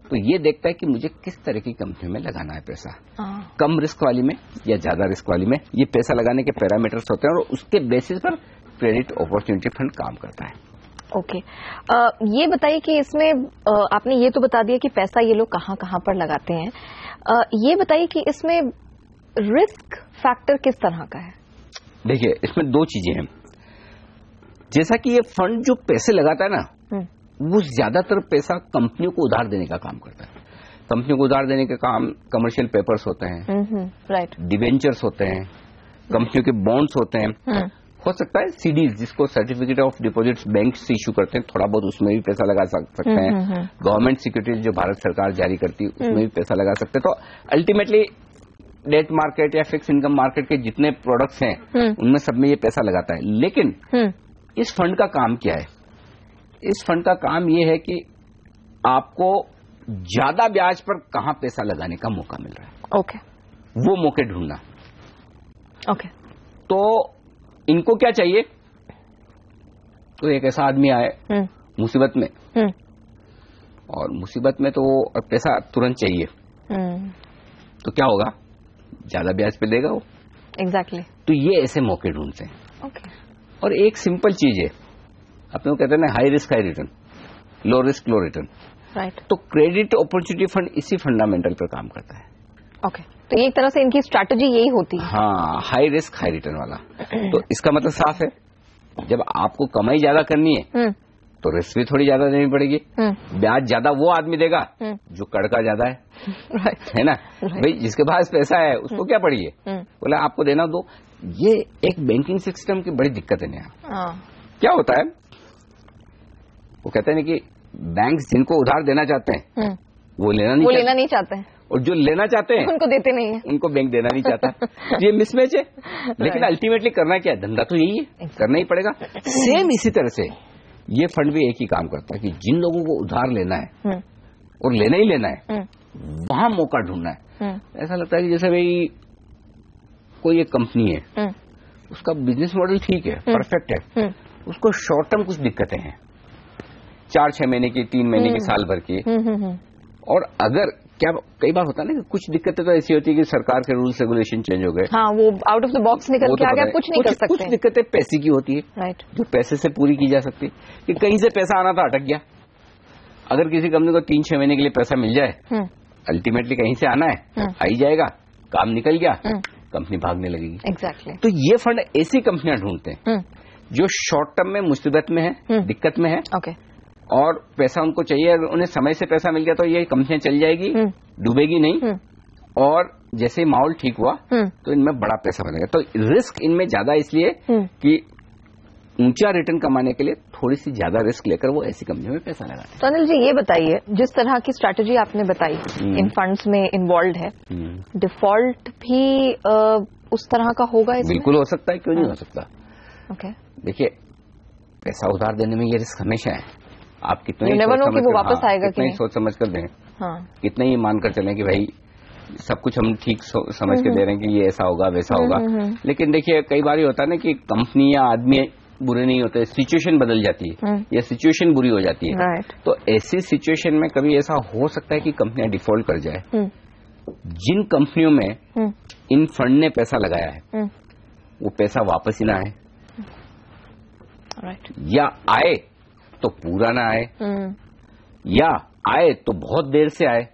तो ये देखता है कि मुझे किस तरह की कंपनी में लगाना है पैसा, कम रिस्क वाली में या ज्यादा रिस्क वाली में। ये पैसा लगाने के पैरामीटर्स होते हैं और उसके बेसिस पर क्रेडिट अपॉर्चुनिटी फंड काम करता है। ओके ये बताइए कि इसमें आपने ये तो बता दिया कि पैसा ये लोग कहाँ कहाँ पर लगाते हैं, ये बताइए कि इसमें रिस्क फैक्टर किस तरह का है? देखिए, इसमें दो चीजें हैं। जैसा कि ये फंड जो पैसे लगाता है ना, वो ज्यादातर पैसा कंपनियों को उधार देने का काम करता है। कंपनियों को उधार देने का काम कमर्शियल पेपर्स होते हैं, राइट, डिवेंचर्स होते हैं, कंपनियों के बॉन्ड्स होते हैं, हो सकता है सीडीज जिसको सर्टिफिकेट ऑफ डिपॉजिट्स बैंक से इशू करते हैं, थोड़ा बहुत उसमें भी पैसा लगा सकते हैं। गवर्नमेंट सिक्योरिटीज जो भारत सरकार जारी करती है उसमें भी पैसा लगा सकते हैं। तो अल्टीमेटली डेट मार्केट या फिक्स इनकम मार्केट के जितने प्रोडक्ट्स हैं उनमें सब में ये पैसा लगाता है। लेकिन इस फंड का काम क्या है? इस फंड का काम ये है कि आपको ज्यादा ब्याज पर कहां पैसा लगाने का मौका मिल रहा है, ओके, वो मौके ढूंढना। ओके, तो इनको क्या चाहिए? तो एक ऐसा आदमी आए मुसीबत में, और मुसीबत में तो पैसा तुरंत चाहिए, तो क्या होगा? ज्यादा ब्याज पे देगा वो। एग्जैक्टली। तो ये ऐसे मौके ढूंढते हैं। ओके। और एक सिंपल चीज है, अपने को कहते हैं ना, high risk high return, low risk low return. Right. तो क्रेडिट अपॉर्चुनिटी फंड इसी फंडामेंटल पर काम करता है। ओके, तो एक तरह से इनकी स्ट्रैटेजी यही होती है। हाँ, हाई रिस्क हाई रिटर्न वाला। तो इसका मतलब साफ है, जब आपको कमाई ज्यादा करनी है तो रिस्क भी थोड़ी ज्यादा देनी पड़ेगी। ब्याज ज्यादा वो आदमी देगा जो कड़का ज्यादा है, है ना? भाई जिसके पास पैसा है उसको क्या पड़ी है, बोला आपको देना दो। ये एक बैंकिंग सिस्टम की बड़ी दिक्कत है यहाँ। क्या होता है, वो कहते हैं कि बैंक्स जिनको उधार देना चाहते हैं वो लेना नहीं चाहते हैं, और जो लेना चाहते हैं उनको देते नहीं है, उनको बैंक देना नहीं चाहता। ये मिसमैच है। लेकिन अल्टीमेटली करना क्या है, धंधा तो यही है, करना ही पड़ेगा। सेम इसी तरह से ये फंड भी एक ही काम करता है कि जिन लोगों को उधार लेना है और लेना ही लेना है वहां मौका ढूंढना है। ऐसा लगता है कि जैसे भाई कोई एक कंपनी है, उसका बिजनेस मॉडल ठीक है, परफेक्ट है, उसको शॉर्ट टर्म कुछ दिक्कतें हैं, 4-6 महीने की, 3 महीने की, साल भर की। और अगर क्या कई बार होता है ना कि कुछ दिक्कतें तो ऐसी होती है कि सरकार के रूल्स रेगुलेशन चेंज हो गए, हाँ, वो आउट ऑफ द बॉक्स निकल के आ गया, कुछ नहीं कर सकते। कुछ दिक्कतें पैसे की होती है, राइट, जो पैसे से पूरी की जा सकती है। कि कहीं से पैसा आना था, अटक गया। अगर किसी कंपनी को 3-6 महीने के लिए पैसा मिल जाए, अल्टीमेटली कहीं से आना है, आ ही जाएगा, काम निकल गया, कंपनी भागने लगेगी। एग्जैक्टली। तो ये फंड ऐसी कंपनियां ढूंढते हैं जो शॉर्ट टर्म में मुसीबत में है, दिक्कत में है, और पैसा उनको चाहिए। अगर उन्हें समय से पैसा मिल गया तो ये कंपनियां चल जाएगी, डूबेगी नहीं, और जैसे ही माहौल ठीक हुआ तो इनमें बड़ा पैसा बनेगा। तो रिस्क इनमें ज्यादा इसलिए कि ऊंचा रिटर्न कमाने के लिए थोड़ी सी ज्यादा रिस्क लेकर वो ऐसी कंपनियों में पैसा लगाते हैं। तो अनिल जी, ये बताइए, जिस तरह की स्ट्रैटेजी आपने बताई इन फंड्स में इन्वॉल्व है, डिफॉल्ट भी उस तरह का होगा इसमें? बिल्कुल हो सकता है, क्यों नहीं हो सकता। ओके, देखिए, पैसा उधार देने में ये रिस्क हमेशा है। आप कितने ही सोच समझ कर दें, कितने ही मानकर चलें कि भाई सब कुछ हम ठीक समझ के दे रहे हैं कि ये ऐसा होगा वैसा होगा, लेकिन देखिए कई बार ये होता है ना कि कंपनी या आदमी बुरे नहीं होते, सिचुएशन बदल जाती है या सिचुएशन बुरी हो जाती है। तो ऐसी सिचुएशन में कभी ऐसा हो सकता है कि कंपनियां डिफॉल्ट कर जाए। जिन कंपनियों में इन फंड ने पैसा लगाया है वो पैसा वापस ही ना आए, या आए तो पूरा ना आए, या आए तो बहुत देर से आए।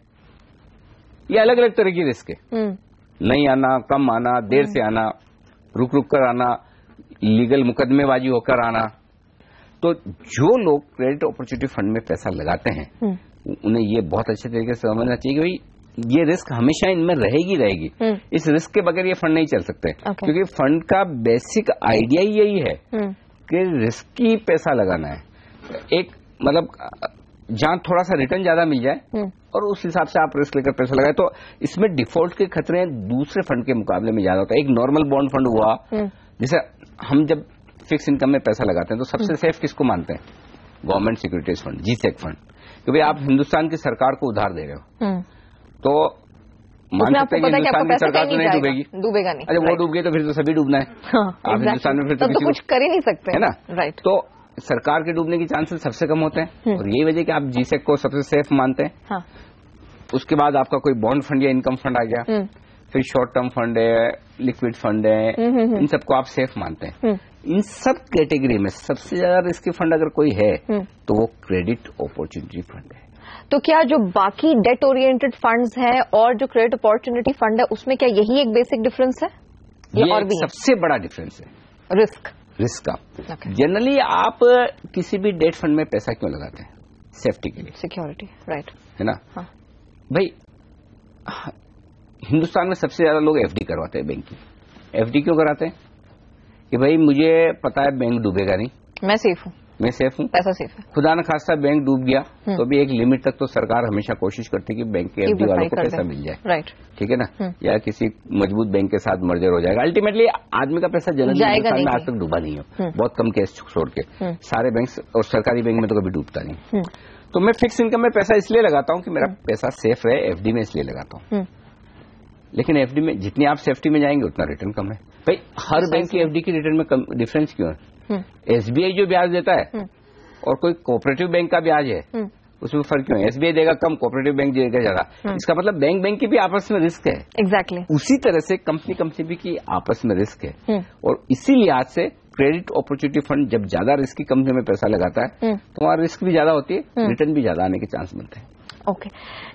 ये अलग अलग तरह की रिस्क है। नहीं आना, कम आना, देर से आना, रुक रुक कर आना, लीगल मुकदमेबाजी होकर आना। तो जो लोग क्रेडिट अपॉर्चुनिटी फंड में पैसा लगाते हैं उन्हें ये बहुत अच्छे तरीके से समझना चाहिए कि भाई ये रिस्क हमेशा इनमें रहेगी। इस रिस्क के बगैर ये फंड नहीं चल सकते, क्योंकि फंड का बेसिक आइडिया ही यही है कि रिस्की पैसा लगाना है। एक मतलब जहां थोड़ा सा रिटर्न ज्यादा मिल जाए और उस हिसाब से आप रिस्क लेकर पैसा लगाए, तो इसमें डिफॉल्ट के खतरे दूसरे फंड के मुकाबले में ज्यादा होता है। एक नॉर्मल बॉन्ड फंड हुआ, जैसे हम जब फिक्स इनकम में पैसा लगाते हैं तो सबसे सेफ किसको मानते हैं? Government securities fund, G-sec fund, क्योंकि आप हिंदुस्तान की सरकार को उधार दे रहे हो, तो मान सकते हैं कि हिंदुस्तान की सरकार तो नहीं डूबेगा नहीं। अरे वो डूब गई तो फिर तो सभी डूबना है। आप हिंदुस्तान में फिर तो कुछ कर ही नहीं सकते, है ना? राइट। तो सरकार के डूबने के चांसेस सबसे कम होते हैं, और यही वजह कि आप जीसेक को सबसे सेफ मानते हैं। उसके बाद आपका कोई बॉन्ड फंड या इनकम फंड आ गया, फिर शॉर्ट टर्म फंड है, लिक्विड फंड है, इन सबको आप सेफ मानते हैं। इन सब कैटेगरी में सबसे ज्यादा रिस्की फंड अगर कोई है तो वो क्रेडिट अपॉर्चुनिटी फंड है। तो क्या जो बाकी डेट ओरिएंटेड फंड्स हैं और जो क्रेडिट अपॉर्चुनिटी फंड है उसमें क्या यही एक बेसिक डिफरेंस है? ये और भी सबसे बड़ा डिफरेंस है रिस्क का। जनरली आप किसी भी डेट फंड में पैसा क्यों लगाते हैं? सेफ्टी के लिए, सिक्योरिटी, राइट, है ना? हाँ। भाई हिंदुस्तान में सबसे ज्यादा लोग एफडी करवाते हैं बैंक की। एफडी क्यों कराते हैं? कि भाई मुझे पता है बैंक डूबेगा नहीं, मैं सेफ हूं, पैसा सेफ है। खुदा न खास्ता बैंक डूब गया तो भी एक लिमिट तक तो सरकार हमेशा कोशिश करती है कि बैंक के एफडी वालों को पैसा मिल जाए, राइट, ठीक है ना? या किसी मजबूत बैंक के साथ मर्जर हो जाएगा। अल्टीमेटली आदमी का पैसा जनरली हिंदुस्तान में आज तक डूबा नहीं हो, बहुत कम केस छोड़ के। सारे बैंक और सरकारी बैंक में तो कभी डूबता नहीं। तो मैं फिक्स इनकम में पैसा इसलिए लगाता हूं कि मेरा पैसा सेफ रहे, एफडी में इसलिए लगाता हूं। लेकिन एफडी में जितनी आप सेफ्टी में जाएंगे उतना रिटर्न कम है। भाई हर बैंक की एफडी की रिटर्न में डिफरेंस क्यों है? एसबीआई जो ब्याज देता है और कोई कोऑपरेटिव बैंक का ब्याज है उसमें फर्क क्यों है? एसबीआई देगा कम, कोऑपरेटिव बैंक देगा ज्यादा। इसका मतलब बैंक की भी आपस में रिस्क है। एग्जैक्टली उसी तरह से कंपनी भी की आपस में रिस्क है। और इसी लिहाज से क्रेडिट अपॉर्चुनिटी फंड जब ज्यादा रिस्की कंपनी में पैसा लगाता है तो वहां रिस्क भी ज्यादा होती है, रिटर्न भी ज्यादा आने के चांस बनते हैं। ओके,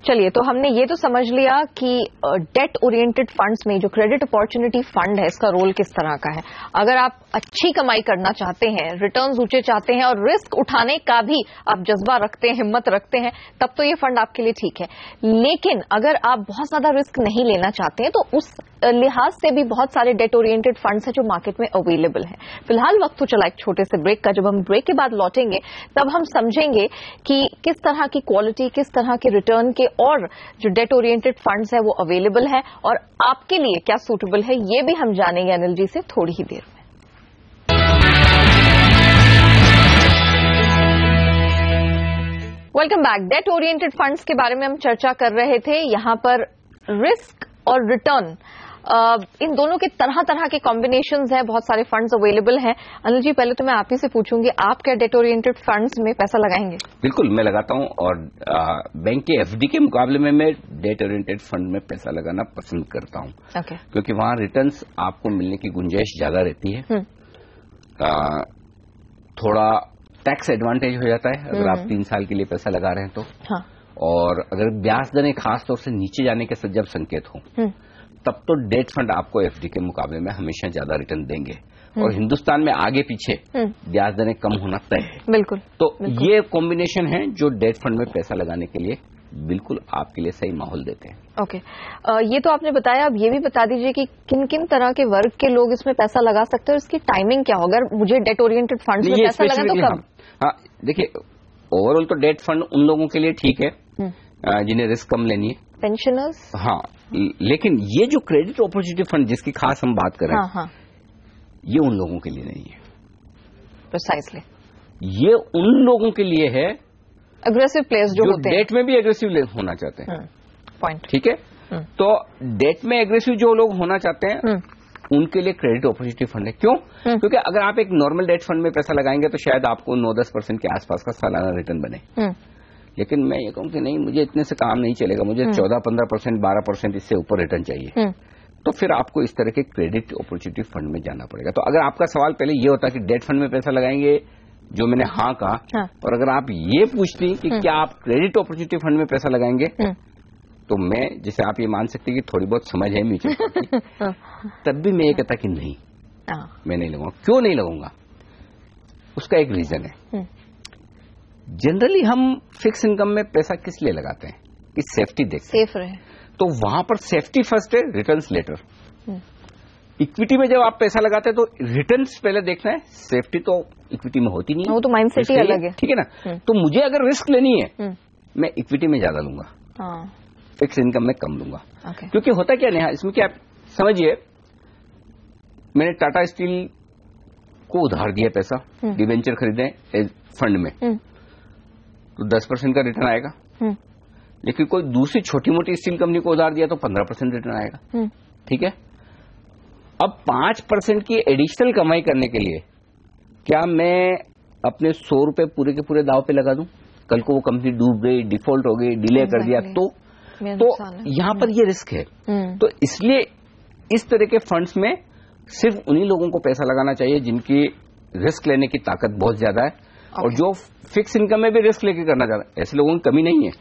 चलिए, तो हमने ये तो समझ लिया कि डेट ओरिएंटेड फंड्स में जो क्रेडिट अपॉर्चुनिटी फंड है इसका रोल किस तरह का है। अगर आप अच्छी कमाई करना चाहते हैं, रिटर्न्स ऊंचे चाहते हैं और रिस्क उठाने का भी आप जज्बा रखते हैं, हिम्मत रखते हैं, तब तो ये फंड आपके लिए ठीक है। लेकिन अगर आप बहुत ज्यादा रिस्क नहीं लेना चाहते हैं तो उस लिहाज से भी बहुत सारे डेट ओरिएंटेड फंड्स हैं जो मार्केट में अवेलेबल हैं। फिलहाल वक्त तो चला एक छोटे से ब्रेक का। जब हम ब्रेक के बाद लौटेंगे तब हम समझेंगे कि किस तरह की क्वालिटी, किस तरह के रिटर्न के और जो डेट ओरिएंटेड फंड्स है वो अवेलेबल है और आपके लिए क्या सूटेबल है, ये भी हम जानेंगे अनिल जी से थोड़ी ही देर में। Welcome back. Date oriented funds के बारे में हम चर्चा कर रहे थे। यहां पर रिस्क और रिटर्न इन दोनों के तरह तरह के कॉम्बिनेशंस हैं, बहुत सारे फंड्स अवेलेबल हैं। अनिल जी, पहले तो मैं आप ही से पूछूंगी, आप क्या डेट ओरिएंटेड फंड्स में पैसा लगाएंगे? बिल्कुल, मैं लगाता हूं और बैंक के एफडी के मुकाबले में मैं डेट ओरिएंटेड फंड में पैसा लगाना पसंद करता हूं। okay. क्योंकि वहां रिटर्न्स आपको मिलने की गुंजाइश ज्यादा रहती है। थोड़ा टैक्स एडवांटेज हो जाता है अगर आप 3 साल के लिए पैसा लगा रहे हैं तो। हाँ। और अगर ब्याज दरें खासतौर से नीचे जाने के जब संकेत हो तब तो डेट फंड आपको एफडी के मुकाबले में हमेशा ज्यादा रिटर्न देंगे। और हिंदुस्तान में आगे पीछे ब्याज दरें कम होना तय है। बिल्कुल। तो ये कॉम्बिनेशन है जो डेट फंड में पैसा लगाने के लिए बिल्कुल आपके लिए सही माहौल देते हैं। ओके, ये तो आपने बताया। अब ये भी बता दीजिए कि किन किन तरह के वर्ग के लोग इसमें पैसा लगा सकते हैं और इसकी टाइमिंग क्या होगा? अगर मुझे डेट ओरिएंटेड फंड में पैसा लगा तो कब? हाँ, देखिए, ओवरऑल तो डेट फंड उन लोगों के लिए ठीक है जिन्हें रिस्क कम लेनी है, पेंशनर्स। हाँ, लेकिन ये जो क्रेडिट अपॉर्चुनिटी फंड जिसकी खास हम बात कर रहे हैं, हाँ, ये उन लोगों के लिए नहीं है। प्रिसाइसली, ये उन लोगों के लिए है अग्रेसिव प्लेयर्स जो होते हैं, डेट में भी अग्रेसिव होना चाहते हैं। पॉइंट, ठीक है। तो डेट में एग्रेसिव जो लोग होना चाहते हैं उनके लिए क्रेडिट अपॉर्चुनिटी फंड है। क्यों? क्योंकि अगर आप एक नॉर्मल डेट फंड में पैसा लगाएंगे तो शायद आपको 9-10% के आसपास का सालाना रिटर्न बने। लेकिन मैं ये कहूं कि नहीं, मुझे इतने से काम नहीं चलेगा, मुझे 14-15%, 12% इससे ऊपर रिटर्न चाहिए। तो फिर आपको इस तरह के क्रेडिट अपॉर्चुनिटी फंड में जाना पड़ेगा। तो अगर आपका सवाल पहले ये होता कि डेट फंड में पैसा लगाएंगे, जो मैंने हाँ कहा, और अगर आप ये पूछती कि क्या आप क्रेडिट अपॉर्चुनिटी फंड में पैसा लगाएंगे, तो मैं, जैसे आप ये मान सकते हैं कि थोड़ी बहुत समझ है म्यूचुअल फंड की, तब भी मैं ये कहता कि नहीं, मैं नहीं लगाऊंगा। क्यों नहीं लगाऊंगा? उसका एक रीजन है। जनरली हम फिक्स इनकम में पैसा किस लिए लगाते हैं? कि सेफ्टी देखते हैं, सेफ रहे। तो वहां पर सेफ्टी फर्स्ट है, रिटर्न्स लेटर। इक्विटी में जब आप पैसा लगाते हैं तो रिटर्न्स पहले देखना है, सेफ्टी तो इक्विटी में होती नहीं है, वो तो माइंडसेट ही अलग है। ठीक है ना? तो मुझे अगर रिस्क लेनी है मैं इक्विटी में ज्यादा लूंगा, फिक्स इनकम में कम लूंगा। क्योंकि होता क्या नेहा, इसमें क्या समझिए, मैंने टाटा स्टील को उधार दिया पैसा, डिवेंचर खरीदे फंड में, तो 10% का रिटर्न आएगा। लेकिन कोई दूसरी छोटी मोटी स्टील कंपनी को उधार दिया तो 15% रिटर्न आएगा। ठीक है। अब 5% की एडिशनल कमाई करने के लिए क्या मैं अपने 100 रुपए पूरे के पूरे दाव पे लगा दूं? कल को वो कंपनी डूब गई, डिफॉल्ट हो गई, डिले कर दिया तो यहां पर ये रिस्क है। तो इसलिए इस तरह के फंड्स में सिर्फ उन्हीं लोगों को पैसा लगाना चाहिए जिनकी रिस्क लेने की ताकत बहुत ज्यादा है, और जो फिक्स इनकम में भी रिस्क लेके करना चाहता है, ऐसे लोगों की कमी नहीं है,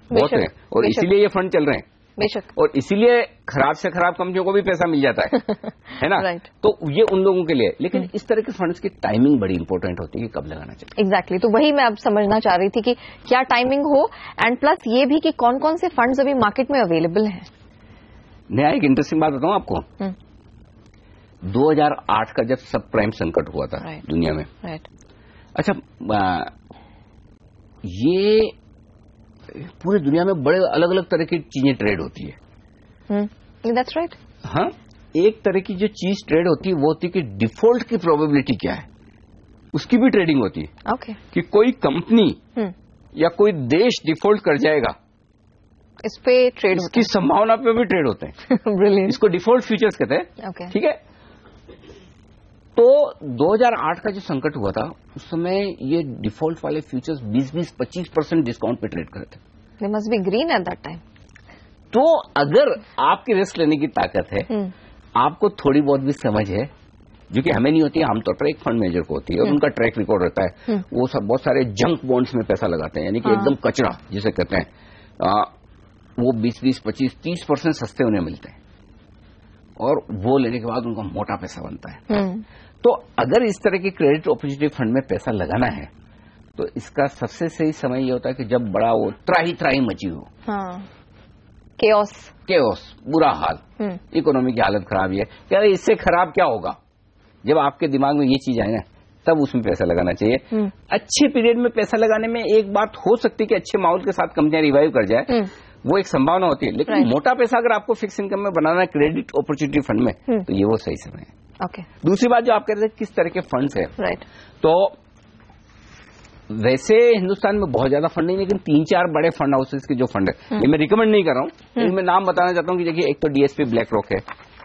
बहुत है, और इसीलिए ये फंड चल रहे हैं बेशक, और इसीलिए खराब से खराब कंपनियों को भी पैसा मिल जाता है ना। Right. तो ये उन लोगों के लिए, लेकिन इस तरह के फंड्स की टाइमिंग बड़ी इंपॉर्टेंट होती है कि कब लगाना चाहिए। एग्जैक्टली तो वही मैं अब समझना चाह रही थी कि क्या टाइमिंग हो, एंड प्लस ये भी कि कौन कौन से फंड्स अभी मार्केट में अवेलेबल हैं। नया एक इंटरेस्टिंग बात बताऊं आपको, 2008 का जब सब प्राइम संकट हुआ था दुनिया में, अच्छा ये पूरी दुनिया में बड़े अलग अलग तरह की चीजें ट्रेड होती है। That's right. हाँ, एक तरह की जो चीज ट्रेड होती है वो होती है कि डिफॉल्ट की प्रोबेबिलिटी क्या है, उसकी भी ट्रेडिंग होती है। ओके। कि कोई कंपनी या कोई देश डिफॉल्ट कर जाएगा, इस पे ट्रेड इसकी संभावना पे भी ट्रेड होते हैं। Brilliant. इसको डिफॉल्ट फ्यूचर्स कहते हैं। Okay. ठीक है। तो 2008 का जो संकट हुआ था उस समय ये डिफॉल्ट वाले फ्यूचर्स 20-25% डिस्काउंट पे ट्रेड कर रहे थे। They must be green at that time. तो अगर आपकी रिस्क लेने की ताकत है, आपको थोड़ी बहुत भी समझ है, जो कि हमें नहीं होती है, आमतौर पर एक फंड मैनेजर को होती है और उनका ट्रैक रिकॉर्ड रहता है, वो सब बहुत सारे जंक बॉन्ड्स में पैसा लगाते हैं, यानी कि एकदम कचरा जिसे कहते हैं, वो 20-25-30% सस्ते उन्हें मिलते हैं और वो लेने के बाद उनका मोटा पैसा बनता है। तो अगर इस तरह के क्रेडिट अपॉर्चुनिटी फंड में पैसा लगाना है तो इसका सबसे सही समय ये होता है कि जब बड़ा वो त्राही मची हो, केओस, बुरा हाल, इकोनॉमी की हालत खराब है, क्या इससे खराब क्या होगा, जब आपके दिमाग में ये चीज आए ना तब उसमें पैसा लगाना चाहिए। अच्छे पीरियड में पैसा लगाने में एक बात हो सकती है कि अच्छे माहौल के साथ कंपनियां रिवाइव कर जाए, वो एक संभावना होती है, लेकिन मोटा पैसा अगर आपको फिक्स इनकम में बनाना है क्रेडिट अपॉर्चुनिटी फंड में, तो ये वो सही समय है। Okay. दूसरी बात जो आप कह रहे थे किस तरह के फंड्स है, तो वैसे हिंदुस्तान में बहुत ज्यादा फंड नहीं, लेकिन 3-4 बड़े फंड हाउसेस के जो फंड है, ये मैं रिकमेंड नहीं कर रहा हूँ, इनमें नाम बताना चाहता हूँ कि देखिए एक तो डीएसपी ब्लैक रॉक है,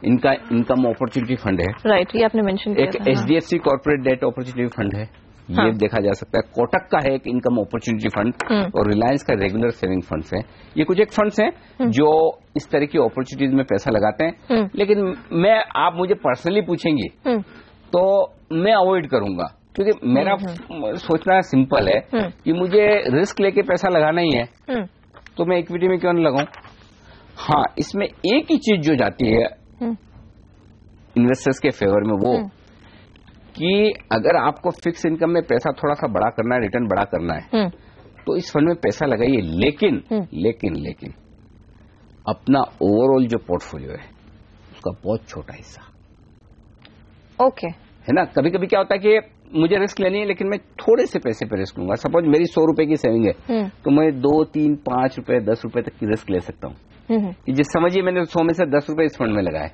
इनका इनकम अपॉर्चुनिटी फंड है, राइट, ये आपने मेंशन किया। एक HDFC corporate debt opportunity fund है, ये देखा जा सकता है। कोटक का है एक इनकम अपॉर्चुनिटी फंड, और रिलायंस का रेगुलर सेविंग फंड्स है। ये कुछ एक फंड्स हैं जो इस तरह की अपॉर्चुनिटीज में पैसा लगाते हैं, लेकिन आप मुझे पर्सनली पूछेंगी तो मैं अवॉइड करूंगा, क्योंकि मेरा सोचना सिंपल है कि मुझे रिस्क लेके पैसा लगाना ही है, तो मैं इक्विटी में क्यों न लगाऊं। हाँ, इसमें एक ही चीज जो जाती है इन्वेस्टर्स के फेवर में, वो कि अगर आपको फिक्स इनकम में पैसा थोड़ा सा बड़ा करना है, रिटर्न बड़ा करना है, तो इस फंड में पैसा लगाइए, लेकिन अपना ओवरऑल जो पोर्टफोलियो है उसका बहुत छोटा हिस्सा। ओके। है ना, कभी कभी क्या होता है कि मुझे रिस्क लेनी है लेकिन मैं थोड़े से पैसे पे रिस्क लूंगा। सपोज मेरी 100 रुपए की सेविंग है, तो मैं 2, 3, 5 रुपए, 10 रुपए तक की रिस्क ले सकता हूँ। जिस समझिए मैंने 100 में से 10 रुपए इस फंड में लगाए,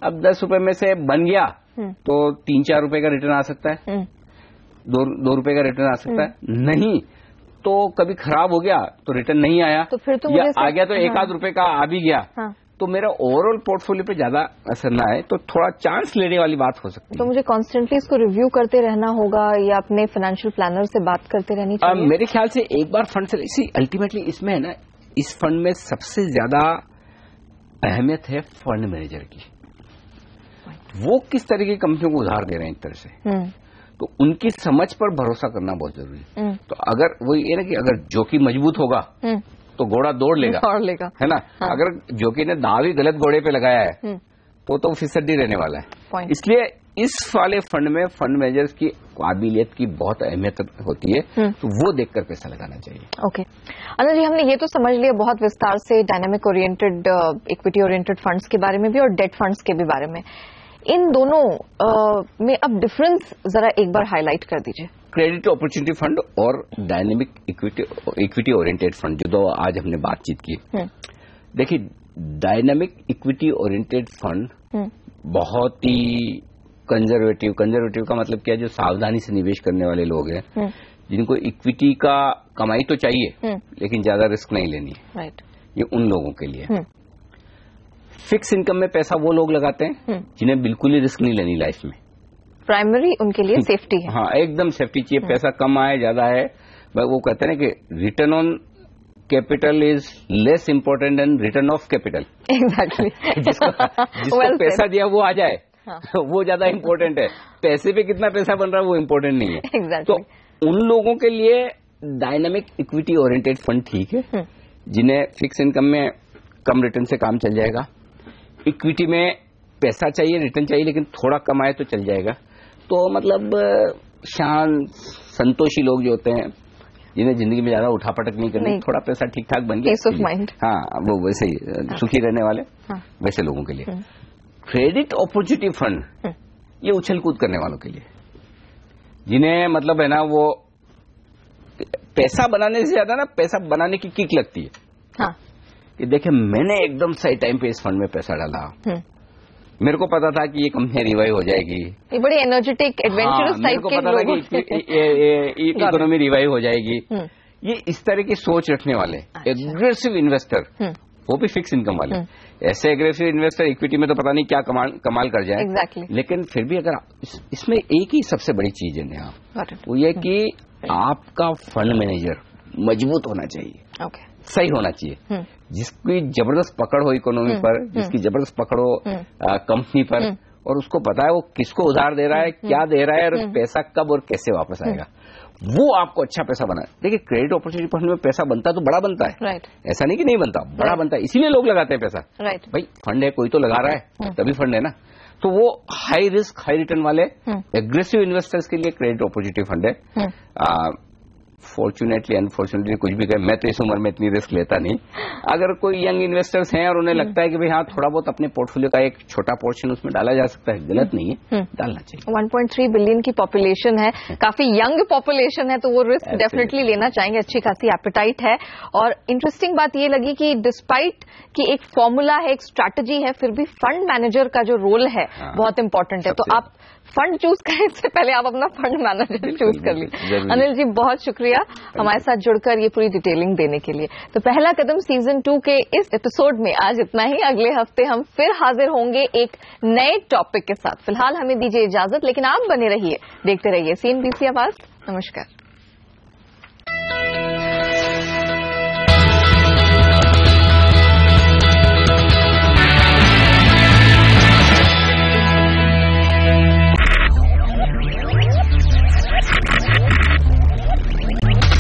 अब 10 रुपए में से बन गया तो 3-4 रुपए का रिटर्न आ सकता है, 2 रुपए का रिटर्न आ सकता है। नहीं तो कभी खराब हो गया तो रिटर्न नहीं आया, तो फिर तो या आ गया तो 1-8 रुपए का आ भी गया, तो मेरा ओवरऑल पोर्टफोलियो पे ज्यादा असर ना आए, तो थोड़ा चांस लेने वाली बात हो सकती है। तो मुझे कॉन्स्टेंटली इसको रिव्यू करते रहना होगा या अपने फाइनेंशियल प्लानर से बात करते रहनी चाहिए? मेरे ख्याल से एक बार फंड से अल्टीमेटली इसमें है ना, इस फंड में सबसे ज्यादा अहमियत है फंड मैनेजर की। वो किस तरह की कंपनियों को उधार दे रहे हैं एक तरह से, तो उनकी समझ पर भरोसा करना बहुत जरूरी है। तो अगर वो ये ना कि अगर जोकी मजबूत होगा तो घोड़ा दौड़ लेगा, है ना। अगर जोकी ने दाव ही गलत घोड़े पे लगाया है तो फिसड्डी रहने वाला है। इसलिए इस वाले फंड में फंड मैनेजर्स की काबिलियत की बहुत अहमियत होती है, तो वो देखकर पैसा लगाना चाहिए। ओके अनिल जी, हमने ये तो समझ लिया बहुत विस्तार से dynamic oriented, equity oriented funds के बारे में भी और डेट फंड्स के भी बारे में। इन दोनों में अब डिफरेंस जरा एक बार हाईलाइट कर दीजिए। क्रेडिट अपॉर्चुनिटी फंड और डायनेमिक इक्विटी ओरिएंटेड फंड, जो दो आज हमने बातचीत की। देखिए, डायनेमिक इक्विटी ओरिएंटेड फंड बहुत ही कंजर्वेटिव का मतलब क्या है, जो सावधानी से निवेश करने वाले लोग हैं, जिनको इक्विटी का कमाई तो चाहिए लेकिन ज्यादा रिस्क नहीं लेनी है, राइट, ये उन लोगों के लिए। फिक्स इनकम में पैसा वो लोग लगाते हैं जिन्हें बिल्कुल ही रिस्क नहीं लेनी लाइफ में, प्राइमरी उनके लिए सेफ्टी है। हाँ, एकदम सेफ्टी चाहिए, पैसा कम आए ज्यादा है, वो कहते हैं ना कि return on capital is less important then return of capital. Exactly. जिसको पैसा दिया वो आ जाए, हाँ। वो ज्यादा इंपॉर्टेंट है। पैसे पे कितना पैसा बन रहा है वो इंपॉर्टेंट नहीं है। Exactly. तो उन लोगों के लिए डायनामिक इक्विटी ओरिएंटेड फंड ठीक है, जिन्हें फिक्स इनकम में कम रिटर्न से काम चल जाएगा। इक्विटी में पैसा चाहिए, रिटर्न चाहिए, लेकिन थोड़ा कम आए तो चल जाएगा। तो मतलब शांत संतोषी लोग जो होते हैं, जिन्हें जिंदगी में ज्यादा उठापटक नहीं करनी, थोड़ा पैसा ठीक ठाक बन गया, पीस ऑफ माइंड, हाँ, वो वैसे ही सुखी रहने वाले, वैसे लोगों के लिए। क्रेडिट अपॉर्चुनिटी फंड ये उछल कूद करने वालों के लिए, जिन्हें मतलब है ना वो पैसा बनाने से ज्यादा ना पैसा बनाने की किक लगती है। हाँ। कि देखे मैंने एकदम सही टाइम पे इस फंड में पैसा डाला, मेरे को पता था कि ये कंपनी रिवाइव हो जाएगी, ये बड़ी एनर्जेटिक एडवेंचरस टाइप के लोग होते हैं, इकोनॉमी रिवाइव हो जाएगी। ये इस तरह की सोच रखने वाले एग्रेसिव इन्वेस्टर, वो भी फिक्स इनकम वाले। ऐसे एग्रेसिव इन्वेस्टर इक्विटी में तो पता नहीं क्या कमाल कर जाए। Exactly. लेकिन फिर भी अगर इसमें एक ही सबसे बड़ी चीज है यहाँ, वो ये कि आपका फंड मैनेजर मजबूत होना चाहिए, सही होना चाहिए, जिसकी जबरदस्त पकड़ हो इकोनॉमी पर, जिसकी जबरदस्त पकड़ हो कंपनी पर, और उसको पता है वो किसको उधार दे रहा है, क्या दे रहा है, और पैसा कब और कैसे वापस आएगा, वो आपको अच्छा पैसा बना। देखिए क्रेडिट अपॉर्चुनिटी फंड में पैसा बनता तो बड़ा बनता है, ऐसा नहीं कि नहीं बनता, बड़ा बनता है, इसीलिए लोग लगाते हैं पैसा। भाई फंड है, कोई तो लगा रहा है, तभी फंड है ना। तो वो हाई रिस्क हाई रिटर्न वाले एग्रेसिव इन्वेस्टर्स के लिए क्रेडिट अपॉर्चुनिटी फंड है। फॉर्चुनेटली अनफॉर्चुनेटली कुछ भी कहे, मैं तो इस उम्र में इतनी रिस्क लेता नहीं। अगर कोई यंग इन्वेस्टर्स हैं और उन्हें लगता है कि भाई हाँ थोड़ा बहुत अपने पोर्टफोलियो का एक छोटा पोर्शन उसमें डाला जा सकता है, गलत नहीं है, डालना चाहिए। 1.3 बिलियन की पॉपुलेशन है, काफी यंग पॉपुलेशन है, तो वो रिस्क डेफिनेटली लेना चाहेंगे, अच्छी खासी एपेटाइट है। और इंटरेस्टिंग बात ये लगी कि डिस्पाइट कि एक फॉर्मूला है, एक स्ट्रैटेजी है, फिर भी फंड मैनेजर का जो रोल है बहुत इंपॉर्टेंट है। तो आप फंड चूज करें इससे पहले आप अपना फंड मैनेजर चूज कर लीजिए। अनिल जी बहुत शुक्रिया हमारे साथ जुड़कर ये पूरी डिटेलिंग देने के लिए। तो पहला कदम सीजन 2 के इस एपिसोड में आज इतना ही। अगले हफ्ते हम फिर हाजिर होंगे एक नए टॉपिक के साथ। फिलहाल हमें दीजिए इजाजत, लेकिन आप बने रहिए, देखते रहिए CNBC आवाज। नमस्कार।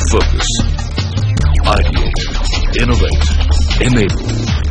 Focus, ideate, innovate, enable.